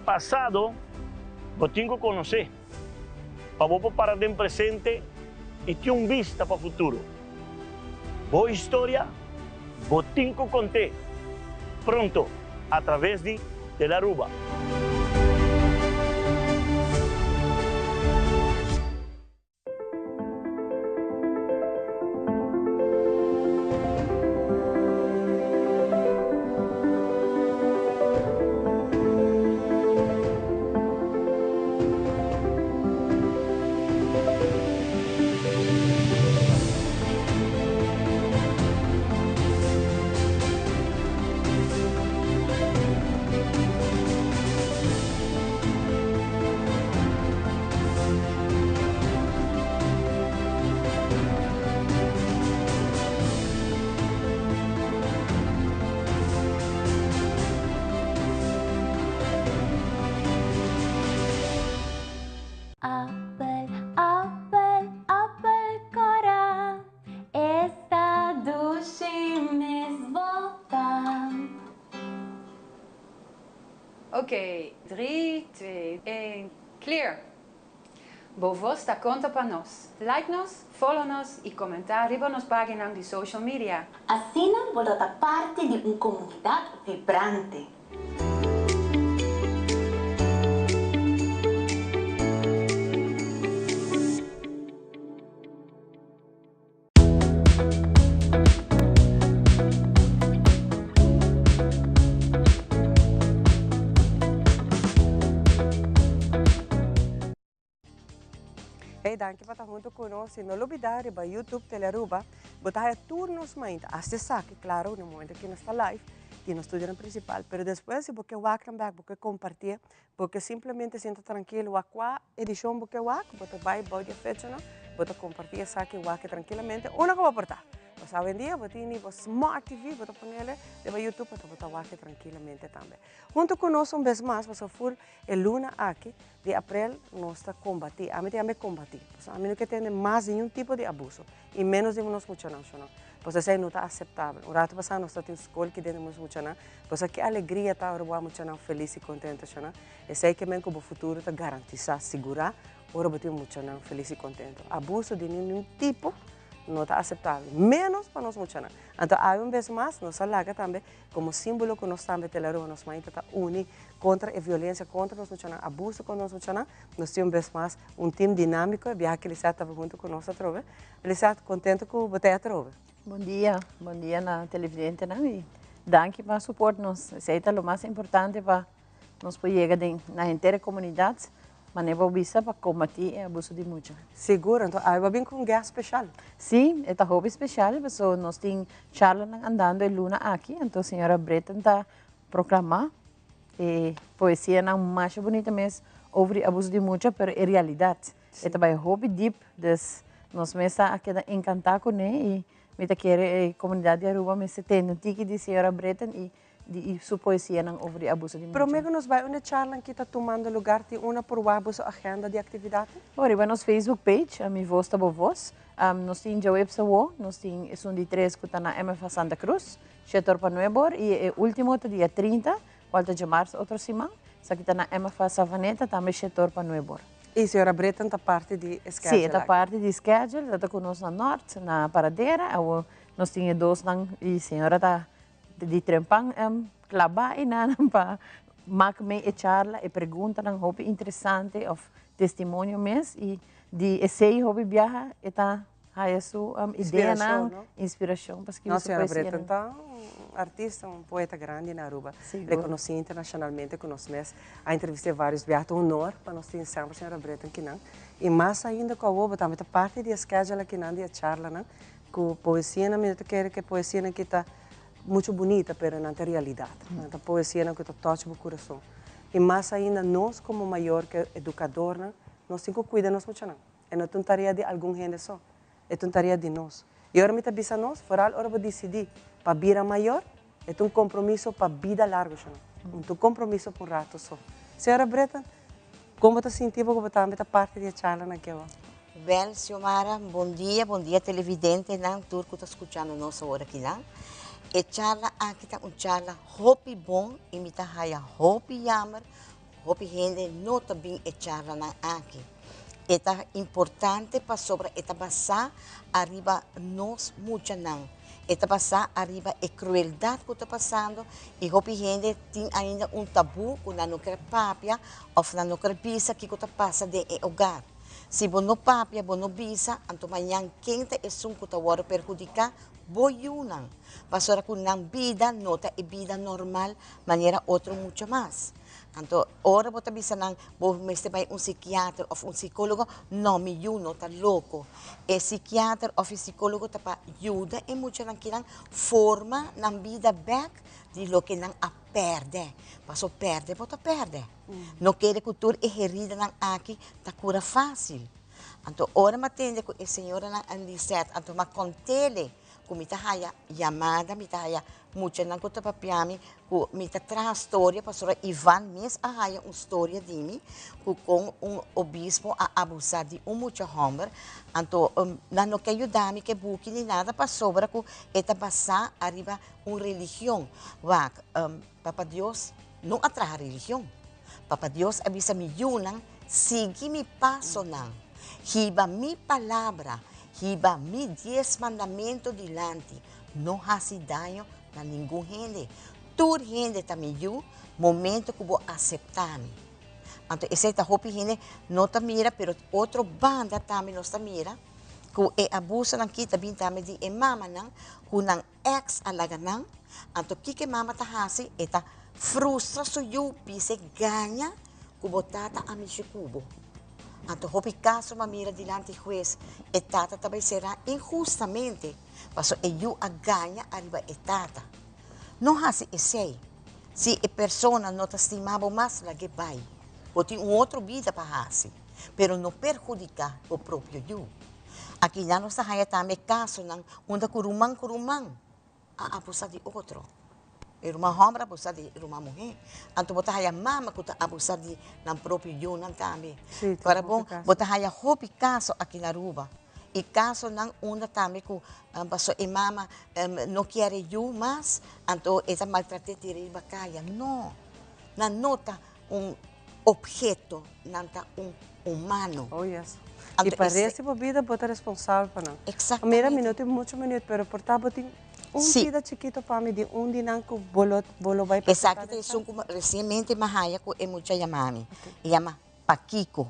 Passado, eu tenho que conhecer, para vou parar de presente e ter vista para o futuro. Boa história, vou ter que contar. Pronto, a través de Telaruba. Oké, 3, 2, 1, clear. Vos da conta para nós. Like-nos, follow-nos e comentar riba nos páginas de social media. Assim, volta a parte de uma comunidade vibrante. Hey, danke por estar junto conosco. Não olvidar, para YouTube Telaruba, botar turnos mais. Acessar, que claro, no momento que nós está live, que no estudio principal. Pero depois, se você walk back, você compartilhar, porque simplesmente sinta tranquilo, a qual edição você walk, você vai, pode fecha, não? Você compartilha, saque walk tranquilamente. Uma que vai portar. Você hoje em dia, você tem o Smart TV, você põe ele, deve YouTube, você walk tranquilamente também. Junto conosco, vez mais, você for a luna aqui, de abril, nós está combatir. A mim também combatir. A mim não que tem mais nenhum tipo de abuso, e menos de nós muito não. Você sei não está aceitável. O rato passado nós temos escola que dentro muito não. Você que alegria está agora muito não, feliz e contente não. E sei que mesmo que o futuro está garantido, segurar, agora você muito não, feliz e contente. Abuso de nenhum tipo não está aceitável, menos para nós muito não. Então, há vez mais, nós alaga também, como símbolo que nós também Telaruba, nós mais está unir contra a violência contra nós muito não, abuso contra nós muito não. Nós temos vez mais time dinâmico, viaja que ele está junto com nós a trove. Ele está contente com você a trove. Bom dia na televidente, né? E danke para o suporte nos. Isso é o mais importante para nós poder chegar na inteira comunidade, mas não vou visa para combater o abuso de mulher. Seguro, então aí vai vir com um guia especial. Sim, é um hobby especial, porque nós temos charla andando em luna aqui, então a senhora Breta está proclamar poesia não mais bonita mesmo sobre abuso de mulher, mas é realidade. É também hobby deep, nós mesmos aqui encantados com ele. Mita quer comunidade de Aruba, mas se tem um tique de senhora Breta e sua poesia não sobre abuso de mulher. Prometo nos vai uma charla que está tomando lugar de uma por abuso agenda de atividade? Ora, vai nos Facebook page, a minha voz está boa voz. Nós temos a website, nós temos um de 3 que está na MFA Santa Cruz, setor para Nuebor, e o último dia 30, volta de março, outra semana, isso aqui está na MFA Savaneta, também setor para Nuebor. E a senhora Breta está parte de schedule? Sim, está parte de schedule, está conosco na norte, na paradeira, nós temos dois, e a senhora está de trempang, clavar e nada para marcar a charla e pergunta um hobby interessante ou testemunho mesmo, e de esse hobby viaja, está a sua ideia, inspiração, para que você senhora Breta está artista, poeta grande na Aruba, reconhecido internacionalmente com nós mesmos. A entrevistei vários viagens, honor para nós ter sempre a senhora Breta aqui não. E mais ainda com a Oba, também está parte de schedule aqui não, de charla não, com poesia na minha quer que poesia que está muito bonita, pero não tem realidade. A poesia que está toca o coração. E mais ainda nós como maior que educador, nós temos que cuidar nós muito não. É não tarefa de algum gente só, é tarefa de nós. E agora me está nós, foral hora para decidir para vida maior, é compromisso para vida larga, um compromisso por rato só. Senhora Breta, como está sentindo que você está parte da charla naquela? Bem, Xiomara, bom dia televidente, não, tudo que está escutando nossa hora aqui, não. E charla aqui está charla hopi bom, imita haya hopi jammer, hopi gente não está bem e charla na aqui. É importante para sobre esta passar arriba nós muito não. está passando arriba é crueldade que está passando e hopi gente tem ainda tabu que não quer papia ou não quer bisa que está passando de hogar. Se você não papia, você não bisa, então amanhã quem é um que está perjudicar, boyunan. Pasora que na vida, nota é vida normal, maneira outra muito mais. Então, ora você bisa nang, você vai psiquiatra ou psicólogo, não me ajuda, está louco. E psiquiatra ou psicólogo tá para ajuda e muito nang kinang forma na vida back de lo que nang a perde. Paso perde, você perde. Não quer que tu herida nang aqui, tá cura fácil. Então, ora matende que a senhora nang andiset, então ma contele, que me haya chamada, me haya muito nang kuta papiami, que me traz história, pastora Ivan mes haya uma história de mim, que com obispo a abusar de muito homem, então não quer ajudar-me que buque nem nada para sobra que eta passar arriba uma religião, vak Papa Deus não atrai religião, Papa Deus avisa me yunang, sigue mi passo nang, hiba mi palavra, hiba mi 10 mandamentos delante, não hace daño a nenhum gente. Tur gente também eu, momento que vou aceitar-me. Então, esse é o que gente não está mira, mas outra banda também não está mira, que é abuso ng kita bintame di mama nang, kunang ex alaga nang, então que mama ta hasi, eta frustra so eu pise ganha, kubo tata amishi kubo. Então, hopi caso mamira dilante juez, etata também será injustamente, paso eu a ganha arriba etata. Não hasi esse, se a pessoa não te estimava mais, lá que vai, ou tem outra vida para hasi, pero não perjudicar o próprio eu. Aqui já não está também caso nang unda kurumang a abusar de outro. Era uma homem abusar de uma mulher. Então, você haya mama que abusar de nam próprio eu não também. Para bom, você haya hopi caso aqui na Aruba. E caso não unda também que passou e mama não quer eu mais, então essa maltrate de bacaya. Não, na nota objeto, não tá humano. Oh, yes. E parece que a vida pode ser responsável para não. Exatamente. Mira, minuto, muito minuto, pero por tanto, tem vida chiquito para mim, de dinan que bolo vai passar. Exacto, isso recentemente mahaya ko e mucha yamami. Yama Paquico.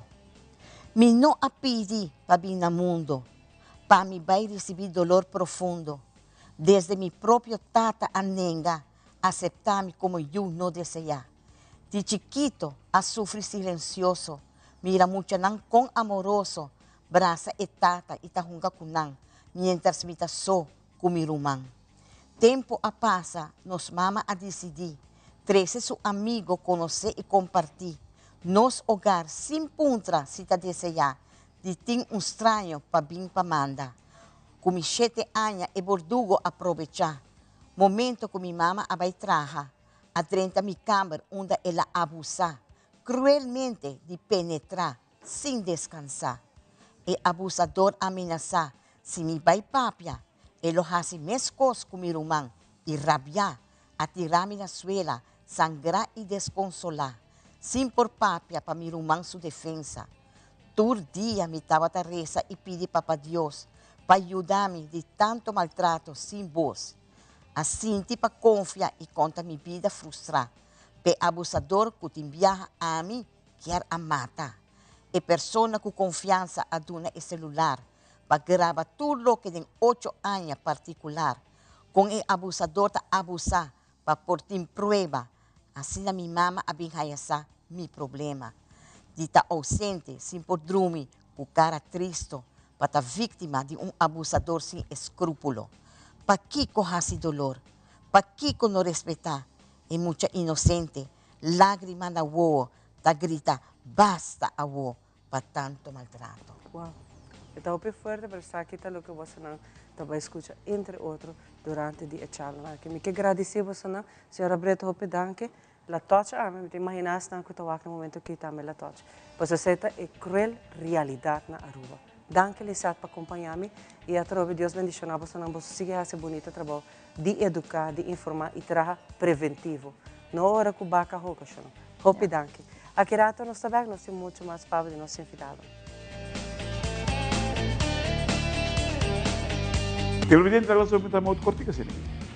Mi no apidi para vir no mundo, para me vai receber dolor profundo. Desde mi próprio tata anenga, aceptar-me como eu não desejar. De chiquito a sufrir silencioso, mira mucho nang con amoroso, braça e tata itahunga kunang, mientras mita so kumirumang. Tempo a passa, nos mama a decidir, 13 su amigo conhecer e compartir, nos hogar sem puntra se ta desejar, de tem estranho para vir para manda. Com 7 anos e bordugo aproveitar, momento que minha mama vai traja, a 30 mi câmara onde ela abusa, cruelmente de penetrar, sem descansar. E abusador ameaçar, se me vai papia, ele hace mescos com meu irmão, e rabiar, atirar-me na suela, sangrar e desconsolar, sem por papia para meu irmão sua defesa. Todo dia me estava a reza e pedi para Deus, para ajudar-me de tanto maltrato sem voz. Assim, tipo, confia e conta minha vida frustrar. Pe abusador que te envia a mim, quer a mata. E persona com confiança aduna e celular, para gravar tudo o que tem 8 anos particular. Com o abusador ta abusar, para pôr em prova. Assim, a minha mama abinhayasa mi problema. De estar ausente, sem por dormir, com cara triste, para estar vítima de abusador sem escrúpulo. Para que corrase dolor, para que não respeitar, e muita inocente, lágrima na uo, ta grita, basta a uo, para tanto maltrato. Wow. Está bem forte, mas está aqui o que você não vai escutar, entre outros, durante a charla. Que me agradecer você não, senhora Breta, hope danke, la tocha, me imaginas não que estava no momento que também la tocha. Pois essa é cruel realidade na Aruba. Danke, Lisat, para acompanhar-me e a troca Deus bendicionar você não você siga esse bonito trabalho de educar, de informar e trabalhar preventivo. Não hora que o baca roca, chama. Hope danke. Aqui rato nós também nós temos muito mais para de nosso invitado. Televidente da relação está muito cortica, sim.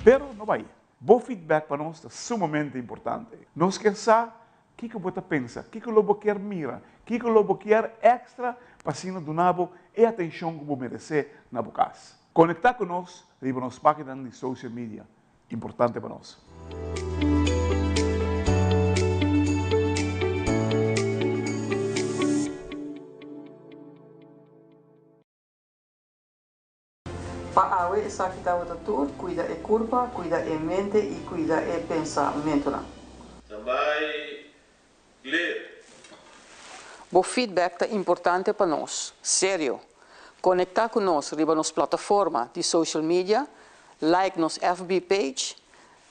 Pero não vai. Bom feedback para nós é sumamente importante. Nós queremos saber o que você pensa, o que você quer mirar, o que você quer extra para se donar e atenção que você merece na sua casa. Conectar conosco, riba nas páginas de social media. Importante para nós. Para awe esa kita wata tur, cuida e curva, cuida e mente e cuida e pensamento na. Também ler. O feedback é importante para nós, sério. Conectar conosco riba nos plataforma de social media, like nos FB page,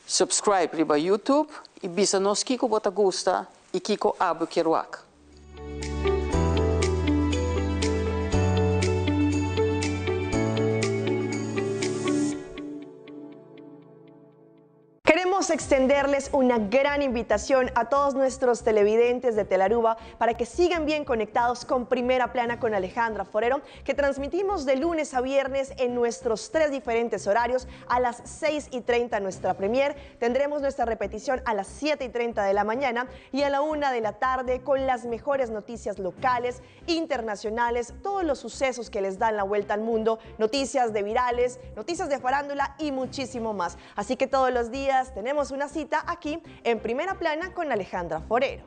subscribe riba YouTube e bisa nos kiko bota gusta e kiko abu kiruak. Queremos extenderles una gran invitación a todos nuestros televidentes de Telaruba para que sigan bien conectados con Primera Plana con Alejandra Forero, que transmitimos de lunes a viernes en nuestros 3 diferentes horarios. A las 6:30 nuestra premier, tendremos nuestra repetición a las 7:30 de la mañana y a la 1 de la tarde con las mejores noticias locales, internacionales, todos los sucesos que les dan la vuelta al mundo, noticias de virales, noticias de farándula y muchísimo más. Así que todos los días tenemos una cita aquí en Primera Plana con Alejandra Forero.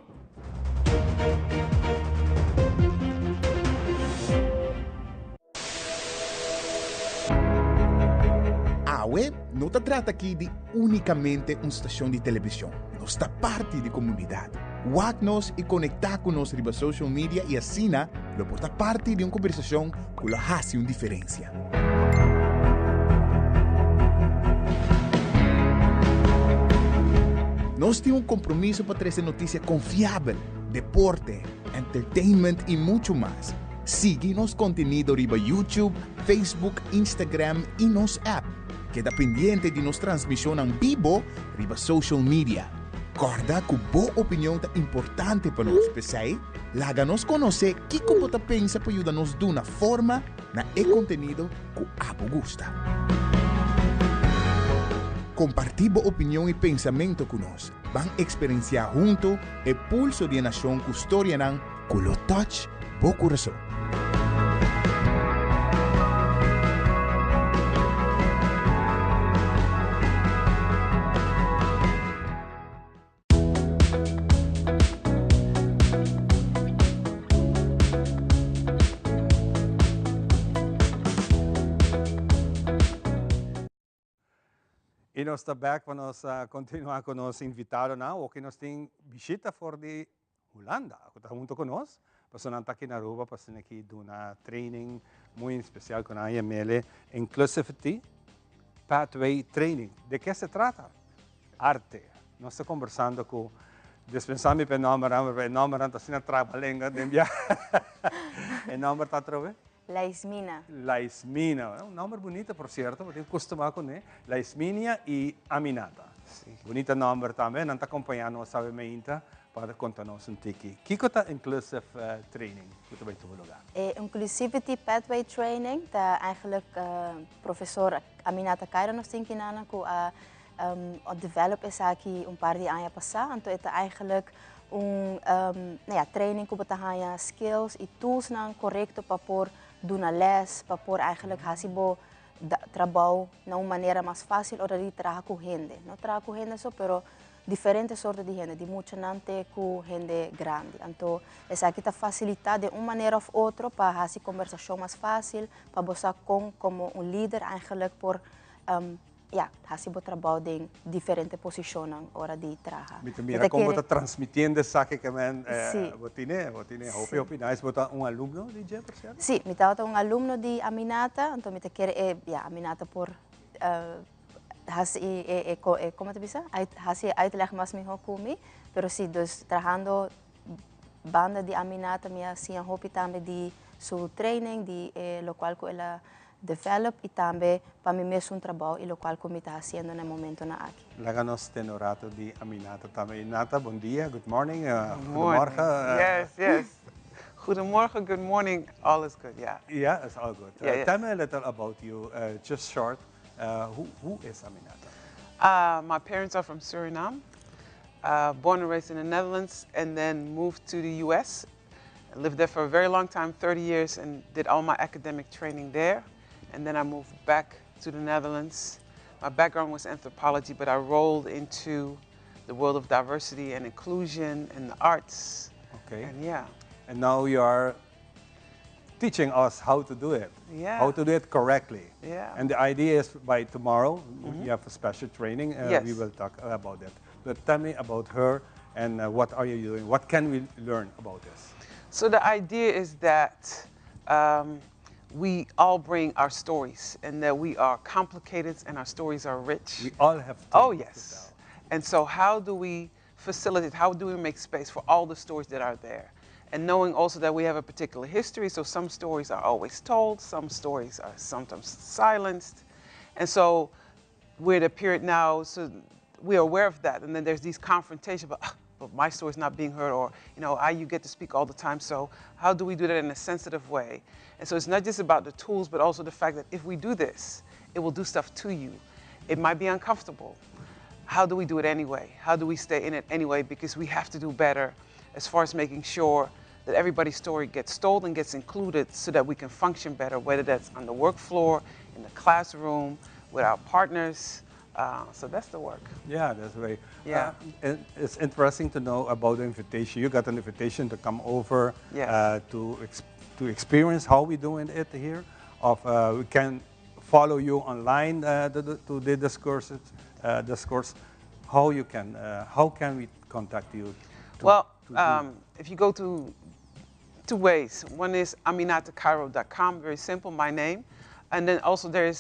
AWE não se trata aqui de unicamente uma estação de televisão. Nós está parte da comunidade. Wag-nos e conectar conosco riba social media e assim, lo porta parte de uma conversação que lo faz uma diferença. Nós temos um compromisso para trazer notícia confiável, deporte, entertainment e muito mais. Siga nosso conteúdo riba YouTube, Facebook, Instagram e nosso app. Queda pendiente de nossa transmissão em vivo riba social media. Recorda que boa opinião é importante para nós, pessoal. Laga-nos conhecer o que você pensa para ajudar-nos de uma forma na conteúdo que você gosta. Compartir boa opinião e pensamento conosco. Vamos experienciar junto o pulso de nação que história não, com o touch, boa coração. E nós estamos back para nós continuar com nosso invitado now, o que nós temos visita for de Holanda, que está junto conosco, para nós aqui na Aruba, para nós aqui uma training muito especial com a IML, Inclusivity Pathway Training. De que se trata? Arte. Nós estamos conversando com dispensando o nome está sendo trabalhando, o nome está trove? Laismina. Laismina, um nome bonito, por certo, porque eu costumo com ele. Laismina e Aminata. Bonito nome também, não está acompanhando, sabe, mainta, para contar-nos tiki. O que é Inclusive Training? O que vai tu lugar? Inclusivity Pathway Training, está eigenlijk professor Aminata Kaira nos tem kinana ko develop is aqui paar di anja passar, então é eigenlijk training ko betahaya skills e tools nang correcto para por doen les, para por eigenlijk hasibo trabalho de uma maneira mais fácil ou de trabalhar com gente. Não trabalhar com gente só, pero diferentes sortes de gente, de muita gente com gente grande. Então, essa aqui está facilitar de uma maneira ou outra para fazer conversação mais fácil, para você como líder eigenlijk por hasibo trabalho em diferentes posições na hora de trabalhar. Mira como está transmitindo essa que também botine, opiniões, bota aluno de Jefferson? Sim, me está aluno de Aminata, então me quer Aminata por como te bisa? Hasi uitleg mas mi hokumi, pero si dus trabajando banda de Aminata me hacían hopi también de su training de lo cual ko ela develop e também para mim mesmo trabalho e lo qual como está fazendo no momento na aqui. Laganos tenorato de Aminata também. Aminata, bom dia, good morning, goedemorgen. Yes. Goedemorgen, good morning. All is good, yeah. Yeah, it's all good. Yeah, yeah. Tell me a little about you, just short. Who is Aminata? My parents are from Suriname, born and raised in the Netherlands, and then moved to the US. I lived there for a very long time, 30 years, and did all my academic training there. And then I moved back to the Netherlands. My background was anthropology, but I rolled into the world of diversity and inclusion and the arts. Okay. And yeah. And now you are teaching us how to do it. Yeah. How to do it correctly. Yeah. And the idea is by tomorrow, you have a special training. Yes. We will talk about that. But tell me about her and what are you doing? What can we learn about this? So the idea is that we all bring our stories and that we are complicated and our stories are rich. We all have to. Oh, yes. And so how do we facilitate, how do we make space for all the stories that are there? And knowing also that we have a particular history, so some stories are always told, some stories are sometimes silenced. And so we're at a period now, so we're aware of that. And then there's these confrontations, but my story's not being heard, or, you know, you get to speak all the time, so how do we do that in a sensitive way? And so it's not just about the tools, but also the fact that if we do this, it will do stuff to you. It might be uncomfortable. How do we do it anyway? How do we stay in it anyway? Because we have to do better as far as making sure that everybody's story gets told and gets included so that we can function better, whether that's on the work floor, in the classroom, with our partners. So that's the work. Yeah, that's right. Yeah. And it's interesting to know about the invitation. You got an invitation to come over Yes. to experience how we're doing it here. We can follow you online to the discourse. How can we contact you? If you go to two ways. One is aminatacairo.com, very simple, my name. And then also we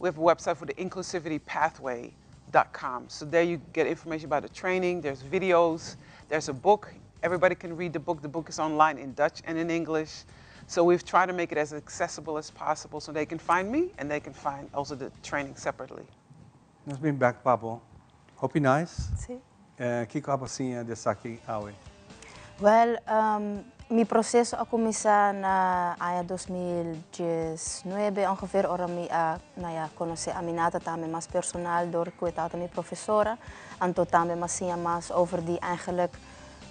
have a website for the inclusivitypathway.com. So there you get information about the training, there's videos, there's a book. Everybody can read the book. The book is online in Dutch and in English. So we've tried to make it as accessible as possible so they can find me and they can find also the training separately. Nós bem back, Pablo. Hope you nice. Sim. Kiko apasinha de saki awe. Well, mi proceso a começar na ano 2019 ongeveer, ora mi conocer Aminata também mais personal door que eu também professora, então também mais over die eigenlijk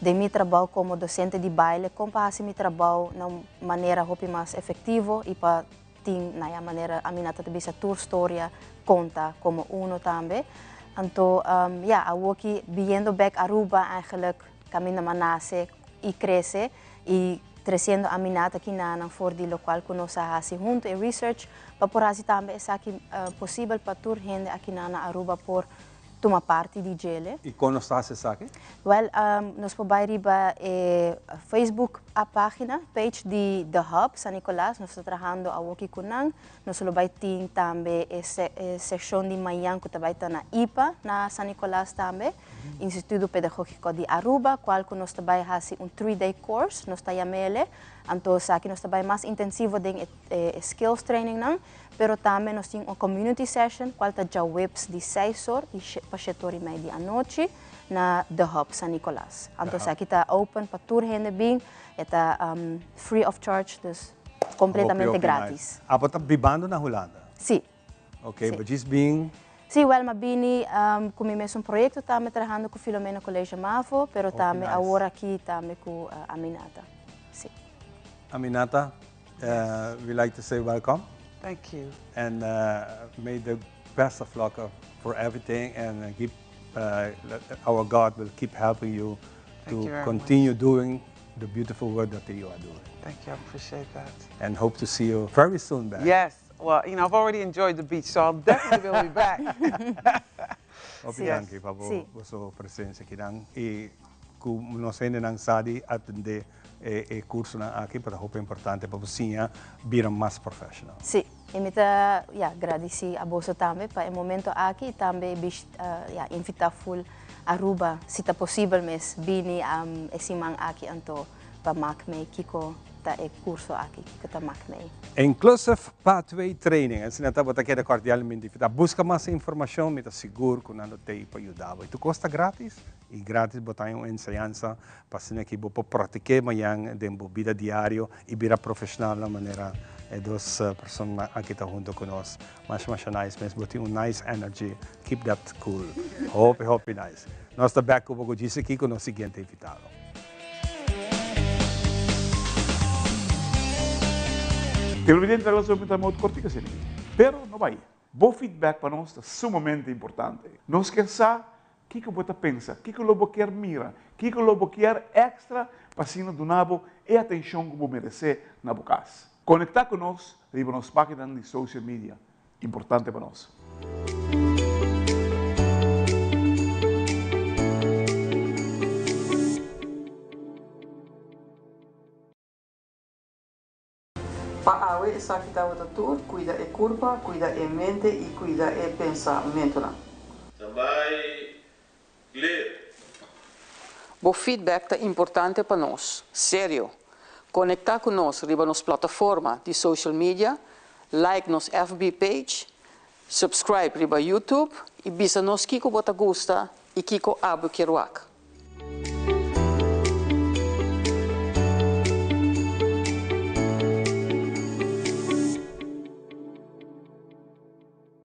de mi trabalho como docente de baile, comparação mi trabalho na maneira hopi mais efetivo e para ting maneira Aminata te bisa tour storia conta como uno também. Então, eu aqui viendo back Aruba eigenlijk kami naman nase e cresce e crescendo Aminata aqui na for di local kuno sa hasi junto e research paporasi também é aqui possível para tour gente aqui na Aruba por tomar parte de gele. E como está se saque? Well, nós podemos riba Facebook a página, page de The Hub San Nicolás, nós estamos trabalhando aqui com nós. Nós vamos ter também a seção de manhã que também está na IPA, na San Nicolás também, Instituto Pedagógico de Aruba, qual que nós também fazemos 3-day course, nós estamos chamando. Então, aqui nós também mais intensivo de skills training, não? Pero também nós temos uma community session, qual está já webs de 6 horas e para 7h30 da noite na The Hub San Nicolás. Então, aqui está open para tour gente bem, está free of charge, dus completamente grátis. Nice. Apo está vivendo na Holanda? Sim. Ok, mas just being... Sim, well, mas bem, como mesmo projeto, também trabalhando com Filomena Colégio Mavo, pero também agora aqui também com Aminata. Sim. Aminata, we like to say welcome. Thank you. And may the best of luck for everything, and our God will keep helping you to continue doing the beautiful work that you are doing. Thank you, I appreciate that. And hope to see you very soon back. Yes, well, you know, I've already enjoyed the beach, so I'll definitely will be back. Obrigado, Pablo, por sua presença aqui. E kung nós ainda não sabe atender e curso aqui, para hope importante para você virar mais profissional. Sim, e me tá, agradecer a você também para o momento aqui também invitar full Aruba, se tá possível, mas bini esse man aqui então para mak me kiko ta e curso aqui que ta maknei. Inclusive Pathway Training, ang sinatabo ta kaya cordialmente invita. Busca mais informação, me tá seguro que nando te para ajudar. Itu custa grátis e grátis botar uma ensinança para sina que vou praticar mayang dembo vida diário e vira profissional na maneira dos pessoas aqui tá junto conosco. Mas nice, mas botar nice energy, keep that cool. Hope nice. Nós tá back com o disse aqui com o seguinte invitado. Televidente da relação está muito cortica, sim. Pero não vai. Bom feedback para nós é sumamente importante. Nós queremos saber o que você pensa, o que você quer mirar, o que você quer extra para se não donar e atenção que você merece na sua casa. Conectar conosco, riba nos páginas de social media. Importante para nós. Paawe sa kita wata tur, cuida e curva, cuida e mente e cuida e pensamento. Também ler. O feedback é importante para nós, sério. Conectar conosco riba nos plataforma de social media, like nos FB page, subscribe riba YouTube e bisa nos kiko bota gusta e kiko abu kiruak.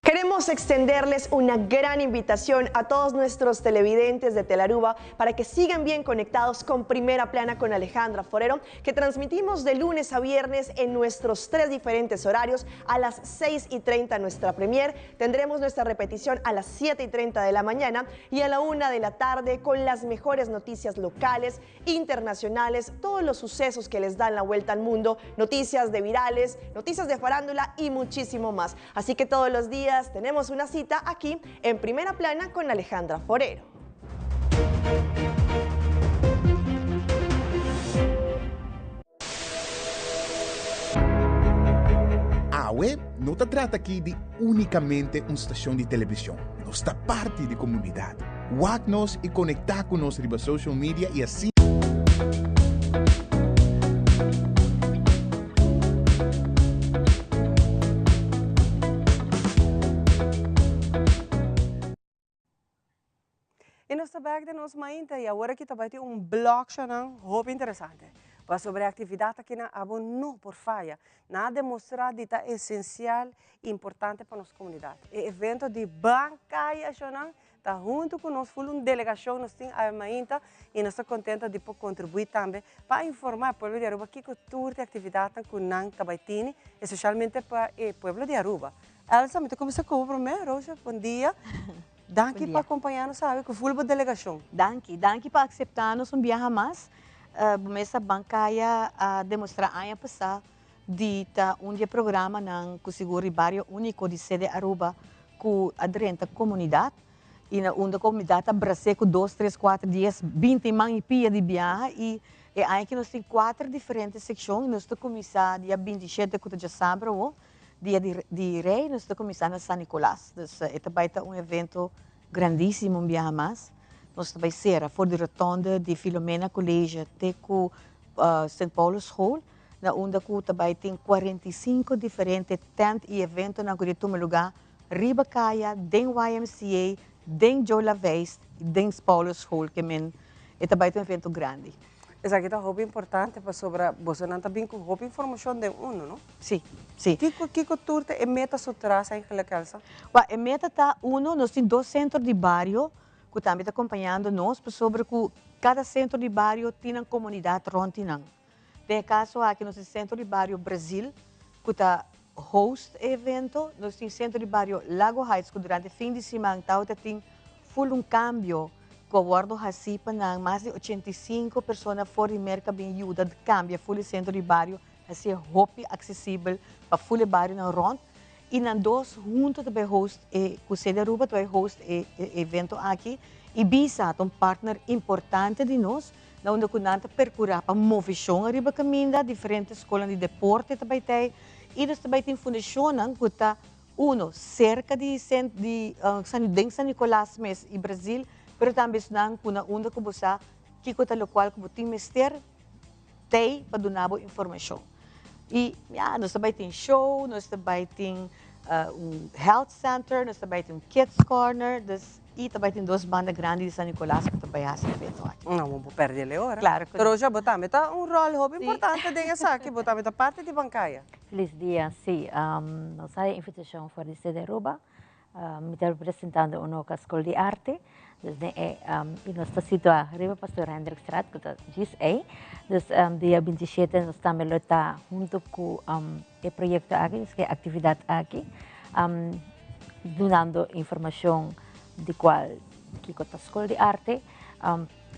Queremos extenderles una gran invitación a todos nuestros televidentes de Telaruba para que sigan bien conectados con Primera Plana con Alejandra Forero, que transmitimos de lunes a viernes en nuestros 3 diferentes horarios. A las 6:30 nuestra premier, tendremos nuestra repetición a las 7:30 de la mañana y a la 1 de la tarde con las mejores noticias locales, internacionales, todos los sucesos que les dan la vuelta al mundo, noticias de virales, noticias de farándula y muchísimo más. Así que todos los días tenemos una cita aquí en Primera Plana con Alejandra Forero. AWE no se trata aquí de únicamente una estación de televisión, nos está parte de comunidad. Wagnos y conectar con nos riba social media y así. E nós estamos de nós mainta e agora que vai ter blog não muito interessante. Para sobre a atividade que na abo não por falha, na demonstrar de tá essencial e importante para nossa comunidade. E evento de bancaia não tá junto com nós full delegação nós tem a mainta e nós estamos contentes de poder contribuir também para informar o povo de Aruba que tour de atividade com nang tabaitini, especialmente para o povo de Aruba. Elsa, me começa com o primeiro, bom dia. Danke para acompanhar-nos, sabe, com full delegação. Danke para aceitar-nos viajar mais. Começa a bancaia a demonstrar a passar de programa na seguro barrio único de sede Aruba com aderente à comunidade e na comunidade Brasil com 2, 3, 4 dias 20 man e pia de viagem e aí que nós temos 4 diferentes secções. Nós estamos começar dia 27 de sábado. Dia de Rei, nós estamos começando na São Nicolás. Então, vai ter evento grandíssimo em Biamas. Nós vai ser fora de rotonda de Filomena College até com St. Paul's Hall, na onde vai ter 45 diferentes tentos e eventos na lugar Riba Caia, den YMCA, den Jola Weist e den Paul's Hall, que vai ter evento grande. Essa aqui é muito importante para sobre você não também com roupa informação de não? Sim, sim. Que turte é meta sutras aí que Elsa? A meta tá nós temos 2 centros de barrio que também está acompanhando nós sobre que cada centro de barrio tem uma comunidade rontinang. Tem caso aqui no centro de barrio Brasil que está host evento, nós temos centro de barrio Lago Heights que durante fim de semana tem full cambio. Com o guardo assim para mais de 85 pessoas fora de merca bem ajuda de cambio full centro de barrio assim roupa acessível para full barrio na rond e na dois juntos também host com sede Aruba também host evento aqui e bisa um partner importante de nós na onde que nós percorrer para movição Aruba caminha diferentes escolas de deporte também tem e nós também tem fundação que está cerca de São Nicolás mes e Brasil. Pero também não kuna onda que você que kota local que tem mister stay para donabo informação. E nós também tem show, nós também tem health center, nós também tem kids corner, e também tem 2 bandas grandes de San Nicolás que também fazem evento aqui. Não vamos perder a hora. Claro que Pero já botamos rol importante dessa aqui, botamos parte de bancária. Feliz dia, sim. Nós temos a invitação para a cidade de Aruba. Me estou apresentando uma escola de arte. E nós estamos situados Riba Pastor Hendrikstraat, que é GSA. Então, dia 27, nós estamos junto com o projeto aqui, que é a atividade aqui, dando informação de qual que a escola de arte,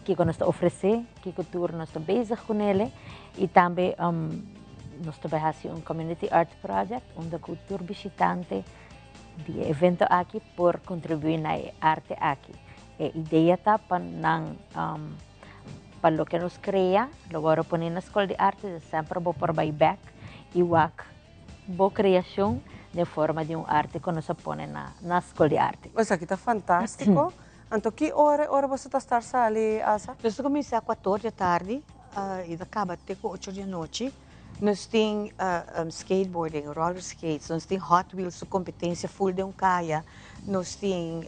que nós oferece, que a tour nós estamos bezig com ele, e também nós estamos fazendo community art project, onde a tour visitante de evento aqui por contribuir na arte aqui. A ideia está para lo que nos crea, agora poner na escola de arte, sempre vou por buyback e boa criação de forma de arte que nós põe na escola de arte. Mas aqui está fantástico. Então, que hora você está estar ali, Asa? Nós começamos às 14 da tarde e acaba até 8 da noite. Nós temos skateboarding, roller skates, nós temos Hot Wheels, competência full de caia, nós temos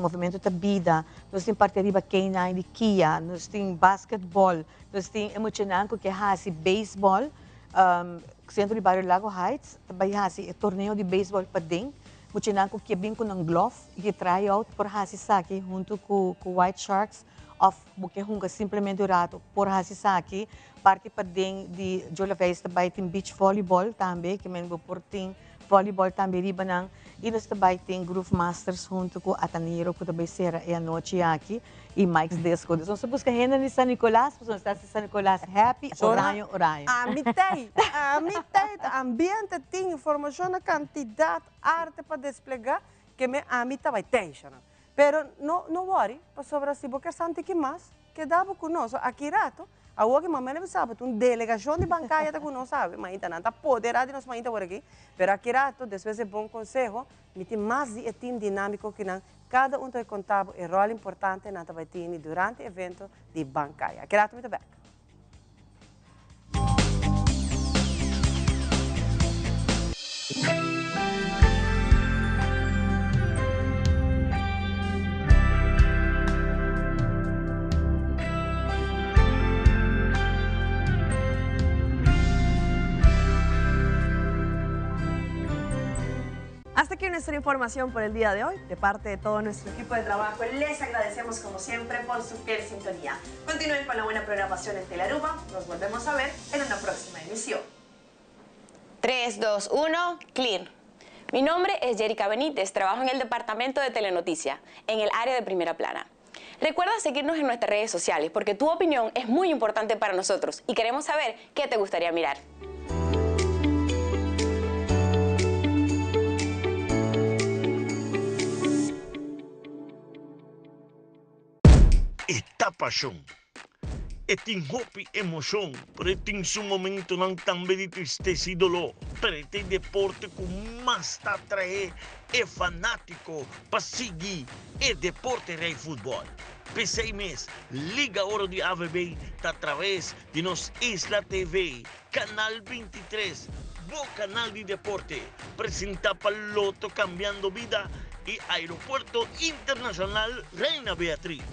movimento da vida, nós temos parte riba K9 de Kia, nós temos basquetebol, nós temos emocionante que é baseball, Centro de Bairro Lago Heights, também é torneio de beisebol para dentro, emocionante que é bem com um glove e que tryout por aqui junto com White Sharks, porque hunga simplesmente rato por aqui parte para dentro de Jola Vez também tem beach volleyball também que mesmo por tem voleibol também ribanang e nós também tem Groove Masters junto com Ataniro que também será a noite aqui e Mike's Disco. Então se busca gente de San Nicolás, você está em San Nicolás happy horário. A mitad ambiente tem informação na quantidade arte para desplegar que a mitad vai ter. Pero não worry, sobre assim, porque santi que mais que dava conosco aqui rato, a outra mamãe não sabe, uma delegação de bancária está conosco, sabe, mas ainda não está poderado de nós ainda por aqui, pero aqui rato, depois é bom consejo, me tem mais de time dinâmico que não, cada tem contábil e rol importante na vai ter durante o evento de bancária. Aqui rato muito bem. Hasta aquí nuestra información por el día de hoy. De parte de todo nuestro equipo de trabajo, les agradecemos como siempre por su fiel sintonía. Continúen con la buena programación en Telearuba. Nos volvemos a ver en una próxima emisión. 3, 2, 1, clear. Mi nombre es Jerica Benítez, trabajo en el departamento de Telenoticia, en el área de Primera Plana. Recuerda seguirnos en nuestras redes sociales porque tu opinión es muy importante para nosotros y queremos saber qué te gustaría mirar. Esta pasión, este hopi emoción, pero este un momento não também de tristeza e dolor, pero este deporte com mais te atrae é fanático para seguir é deporte rei futebol. P6 mês, Liga Ouro de AVB, tá através de nos Isla TV, Canal 23, Bo Canal de Deporte, apresenta para Loto Cambiando Vida e Aeropuerto Internacional Reina Beatriz.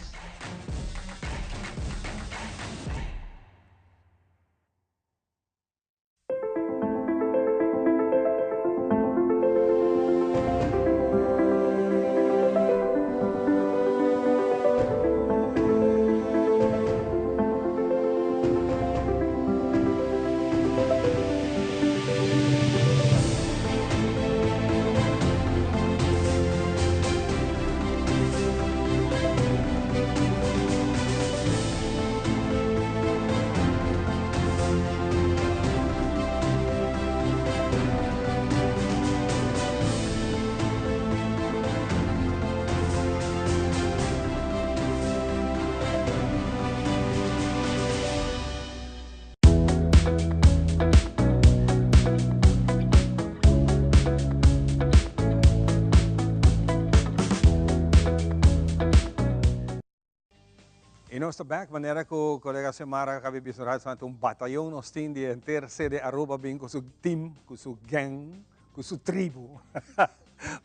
E nós back maneira que o colega Semara acabou de falar sobre batalhão nós temos de terceira de Aruba bem com seu team, com seu gang, com sua tribo.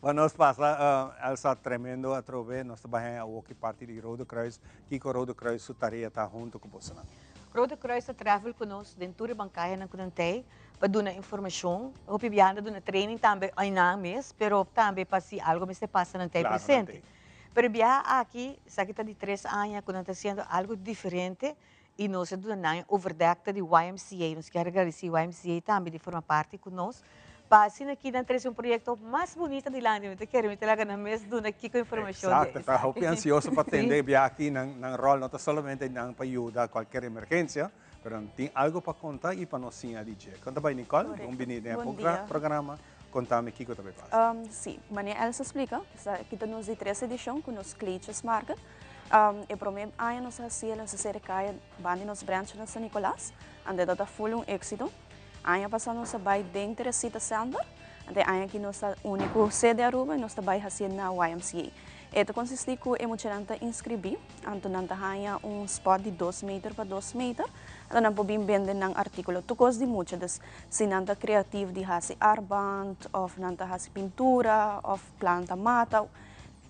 Para nós passar, Elsa tremendo a trove, nós também a walkie party de Rode Kruis, que o Rode Kruis sua tarefa está junto com você. Rode Kruis travel conosco dentro da bancada na Kunantay para dar informação. O pibianda dá training também ainda mês, pero também para se algo me se passa na Claro, presente. Pero viajar aqui, sabe que está de 3 anos, quando está sendo algo diferente, e nós estamos dando overdekte de YMCA, nós queremos agradecer o YMCA também de formar parte conosco, para assim aqui dentro um projeto mais bonito de lá, eu quero me trazer na mesa dando aqui com informação. Exato, estou ansioso para atender viajar aqui na rol, não somente para ajudar a qualquer emergência, mas tem algo para contar e para nós sim a DJ. Conta bem, Nicole, vamos vir no programa. Contame aqui o que também faz. Sim, mas Elsa explica, aqui temos de 3 edições com os clientes market. E primeiro ano nós fazíamos a cercaia bande nos branches de São Nicolás, onde está full um êxito. Ano passado nós vai dentro da Cita Center, onde ano que nós único sede Aruba e nós vai fazendo na YMCA. Isso consiste em emocionante inscrever, então nós temos spot de 2 metros por 2 metros. Então nós podemos vender um artigo. Tu gosta de muito, se nós criativo de fazer arband, ou nós fazer pintura, ou planta mata.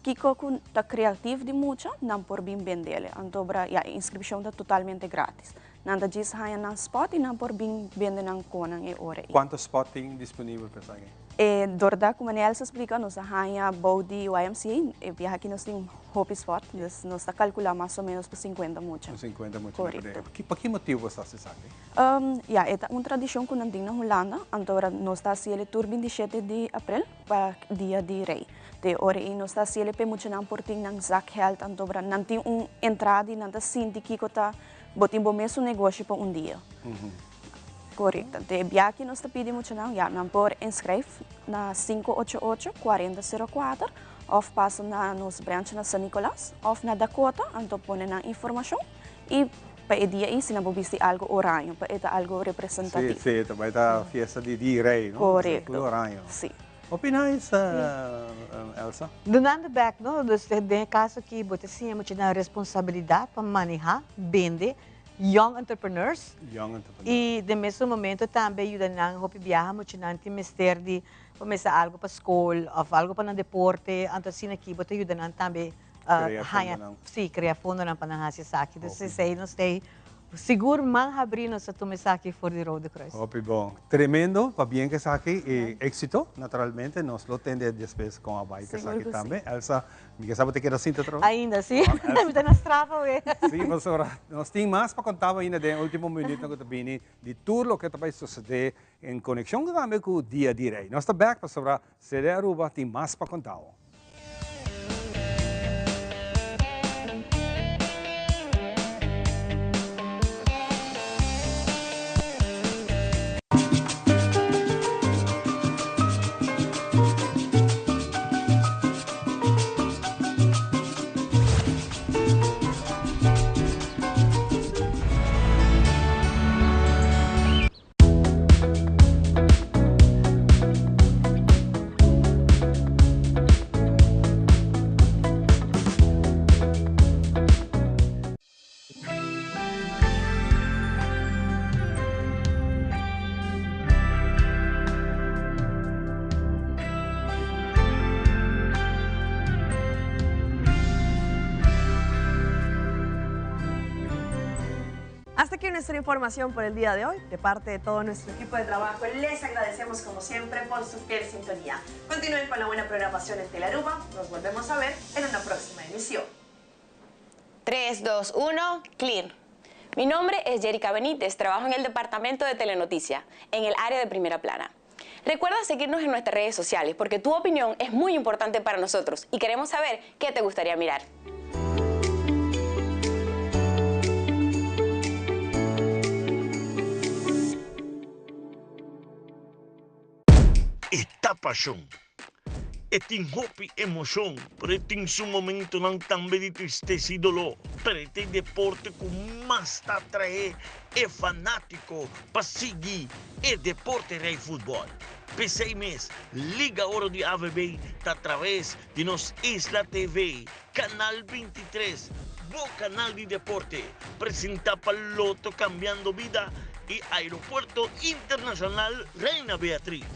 Kiko está criativo de muito, não podemos vender. Então a inscrição é totalmente grátis. Nós diz que é um spot e não podemos vender na cona e hora. Quantos spots tem disponível para você? Dorda, como a Elsa explica, nós temos bode YMCA, e aqui nós temos Hope Spot, nós estamos calculando mais ou menos por 50 muito. Por 50 muito. Correto. Por que motivo você está aqui? É uma tradição que nós temos na Holanda, então nós estamos fazendo o tour 27 de abril para o dia de rei. De hora e nós estamos fazendo para muito não portar ng Zak Health, então não tem uma entrada e não está sinto que está botando mesmo negócio para dia. Correto. De aqui nós pedimos não por inscrever na 588-4004 ou passa na nos branch na São Nicolás ou na Dakota, então põe na informação e para o dia se não viste algo horário, para algo representativo. Sim, também está a festa de rei, não? Correto. Horário. Sim. Opiniões, Elsa? Durante back, no, tem caso que você sim a responsabilidade para manejar, vender young entrepreneurs. E de mesmo momento também ajuda na hopi viaja muito na mister de começar algo para escola ou algo para deporte, então assim aqui você ajuda na também criar fundo na panahasi sa aqui. Então sei não sei seguro man abrir nossa começar aqui for the Rode Kruis. Hopi bom, tremendo, para bem que aqui e éxito naturalmente nós lo tende depois com a bike que aqui também. Elsa, me sabe te quer sinta troco? Ainda sim, me está na estrada ué. Sim, mas agora nós tem mais para contar ainda de último minuto que também de tudo o que vai suceder em conexão também com o dia de rei. Nós está back para sobre CD Aruba tem mais para contar. Hasta aquí nuestra información por el día de hoy. De parte de todo nuestro equipo de trabajo, les agradecemos como siempre por su fiel sintonía. Continúen con la buena programación en Telearuba. Nos volvemos a ver en una próxima emisión. 3, 2, 1, clear. Mi nombre es Jerica Benítez, trabajo en el departamento de Telenoticia, en el área de primera plana. Recuerda seguirnos en nuestras redes sociales porque tu opinión es muy importante para nosotros y queremos saber qué te gustaría mirar. Esta paixão e tem hope emoção, pero tem um momento não também de tristeza e dolor, pero tem deporte com mais atrair e fanático para seguir e deporte rei futebol. P6 mês, Liga Ouro de AVB, através de nos Isla TV, Canal 23. nuevo canal de deporte. Presenta Paloto Cambiando Vida y Aeropuerto Internacional Reina Beatriz.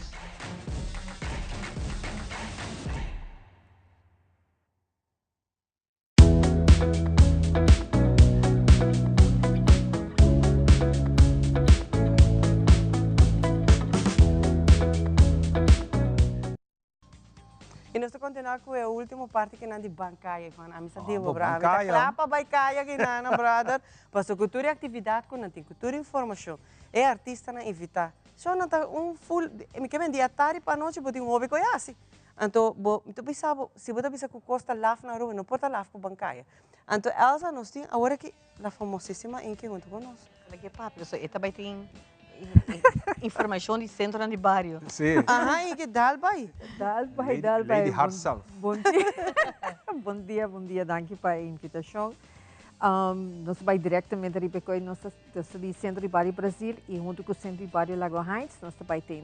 E nós continuamos com a última parte que nós de bancária, Ivan. A mim sabe, bancária. Clapa bancária que nós, brother. Para cultura e atividade, com nós tem cultura e informação. É artista na invitar. Só não tá full, me quer dia tarde para noite, botar hobby com assim. Então, tu pensava, se você pensa que custa laf na rua, não pode laf com bancária. Então, Elsa, nós tem agora que a famosíssima em que junto conosco. Lagi papi, so ita ba tem informação de centro de bairro. Sim. Aham, e que dalbai. Dalbai, Lady herself. Bom dia, danke pela invitação. Nós vamos diretamente para nós do Centro de Bairro Brasil e junto com o Centro de Bairro Lago Heinz, nós vamos ter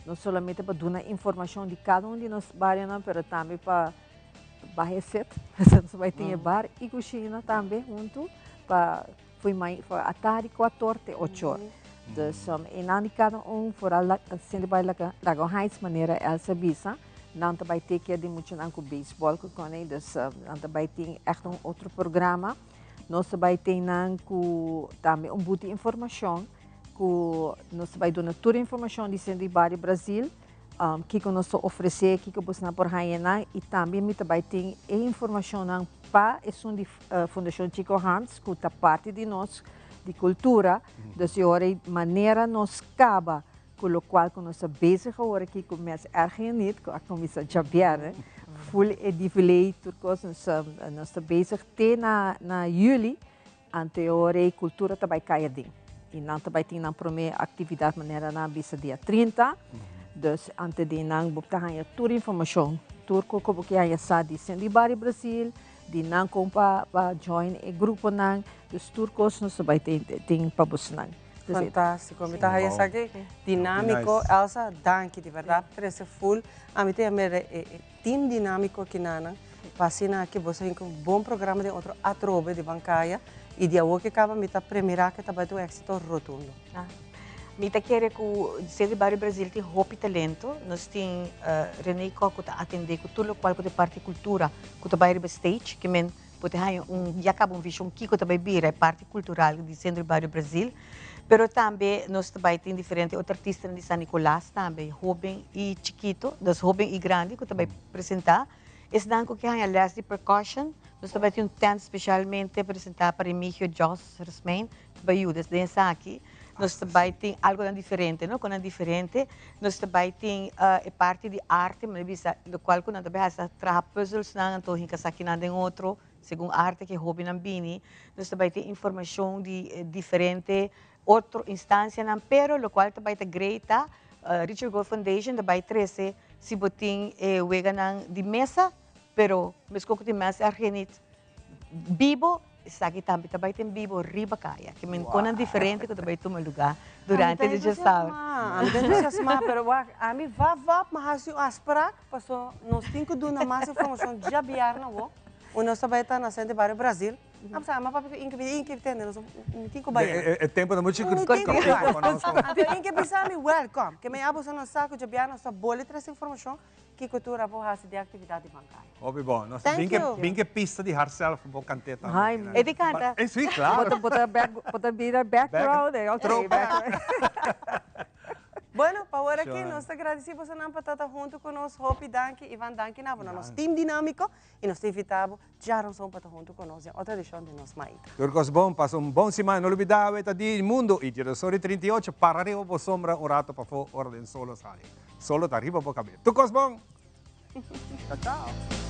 não somente para dar informação de cada de nós bairros, mas também para receita. Nós vamos ter bar e cozinha também junto para a tarde 14 8 horas. Então, em cada fora o Centro de Bairro Lago Heinz, maneira Elsa Bisa. Não vai ter que ir muito com beisebol, então vai ter echt outro programa. Nós vai ter também boa de informação, nós vai dar toda a informação de Centro de Bairro Brasil, que nós oferecer, que nós por aí e também vai ter informação para a Fundação Chico Harms, que é parte de nós de cultura, de maneira nós acaba com o qual nós bezig agora que começa a ergens com a comissão Javier, full edifilei turcos nós bezig até na juli, ante hora cultura também cai dentro. E não também tem na primeira atividade maneira na bisa dia 30, dus ante de nang bupta hanya toda informação turco como que hanya sa de Centro de Bairro Brasil, de nang com para join e grupo nang dos turcos nós também tem para buscar. Fantástico, me está aí aqui dinâmico, Elsa, danke de verdade, parece full. A mim tem time dinâmico aqui na passina que você tem um bom programa de outro atrobe de bancária e de algo que acaba me está premiar que também tem êxito rotundo. Me está querendo que o Centro de Bairro Brasil tem roupa e talento, nós tem René Coco que atende com tudo o qual é parte cultura, que o Bairro Stage, que men pode ter já acaba visão que o também é parte cultural do Centro de Bairro Brasil. Pero também nós também temos diferentes outros artistas de San Nicolás também, jovem e chiquito, das jovem e grande que também apresentar. Esse danco que é a les de percussion, nós também temos tent especialmente apresentar para Emílio Joss Resmain, também o desde aqui. Nós também temos algo diferente, não? Quando é diferente, nós também temos parte de arte, mas do qual quando também há trabalhar puzzles não, então a gente aqui não tem outro, segundo arte que é hobby não bini. Nós também temos informação de diferente outra instância, pero lo qual também é greita, Richard Gold Foundation também trece se botin wega de mesa, pero mesmo que tem mesa argenit vivo, aqui também tem vivo riba caia, que me encontram diferente que também toma lugar durante o dia sábado. A mim tem entusiasmado, pero a mim vai mas assim asprar, passou nós temos que dar mais informação já biar na voz. O nosso também está na Centro de Bairro Brasil. Mas papai incrível, nós não tem que bair. É tempo da música. Não tem que bair. Então, que pensar welcome, que me abo no saco de biar nossa bola traz informação que cultura vou fazer de atividade bancária. Óbvio bom. Nós bem que pista de herself vou cantar também. Ai, é de canta. Sim, claro. Pode vir background, ok. Bueno, para agora aqui, nós agradecemos por estar junto conosco, Hopi, Danke, Ivan Danke, nosso time dinâmico, e nós te invitamos, já não são para estar junto conosco, outra edição de nosso Maíta. Turcos bom, passa bom semana, não olvidar, está de mundo, e de Sorry 38, para arriba por sombra, rato para fora, ordem solo sale. Solo está arriba por caber. Turcos bom! Tchau, tchau.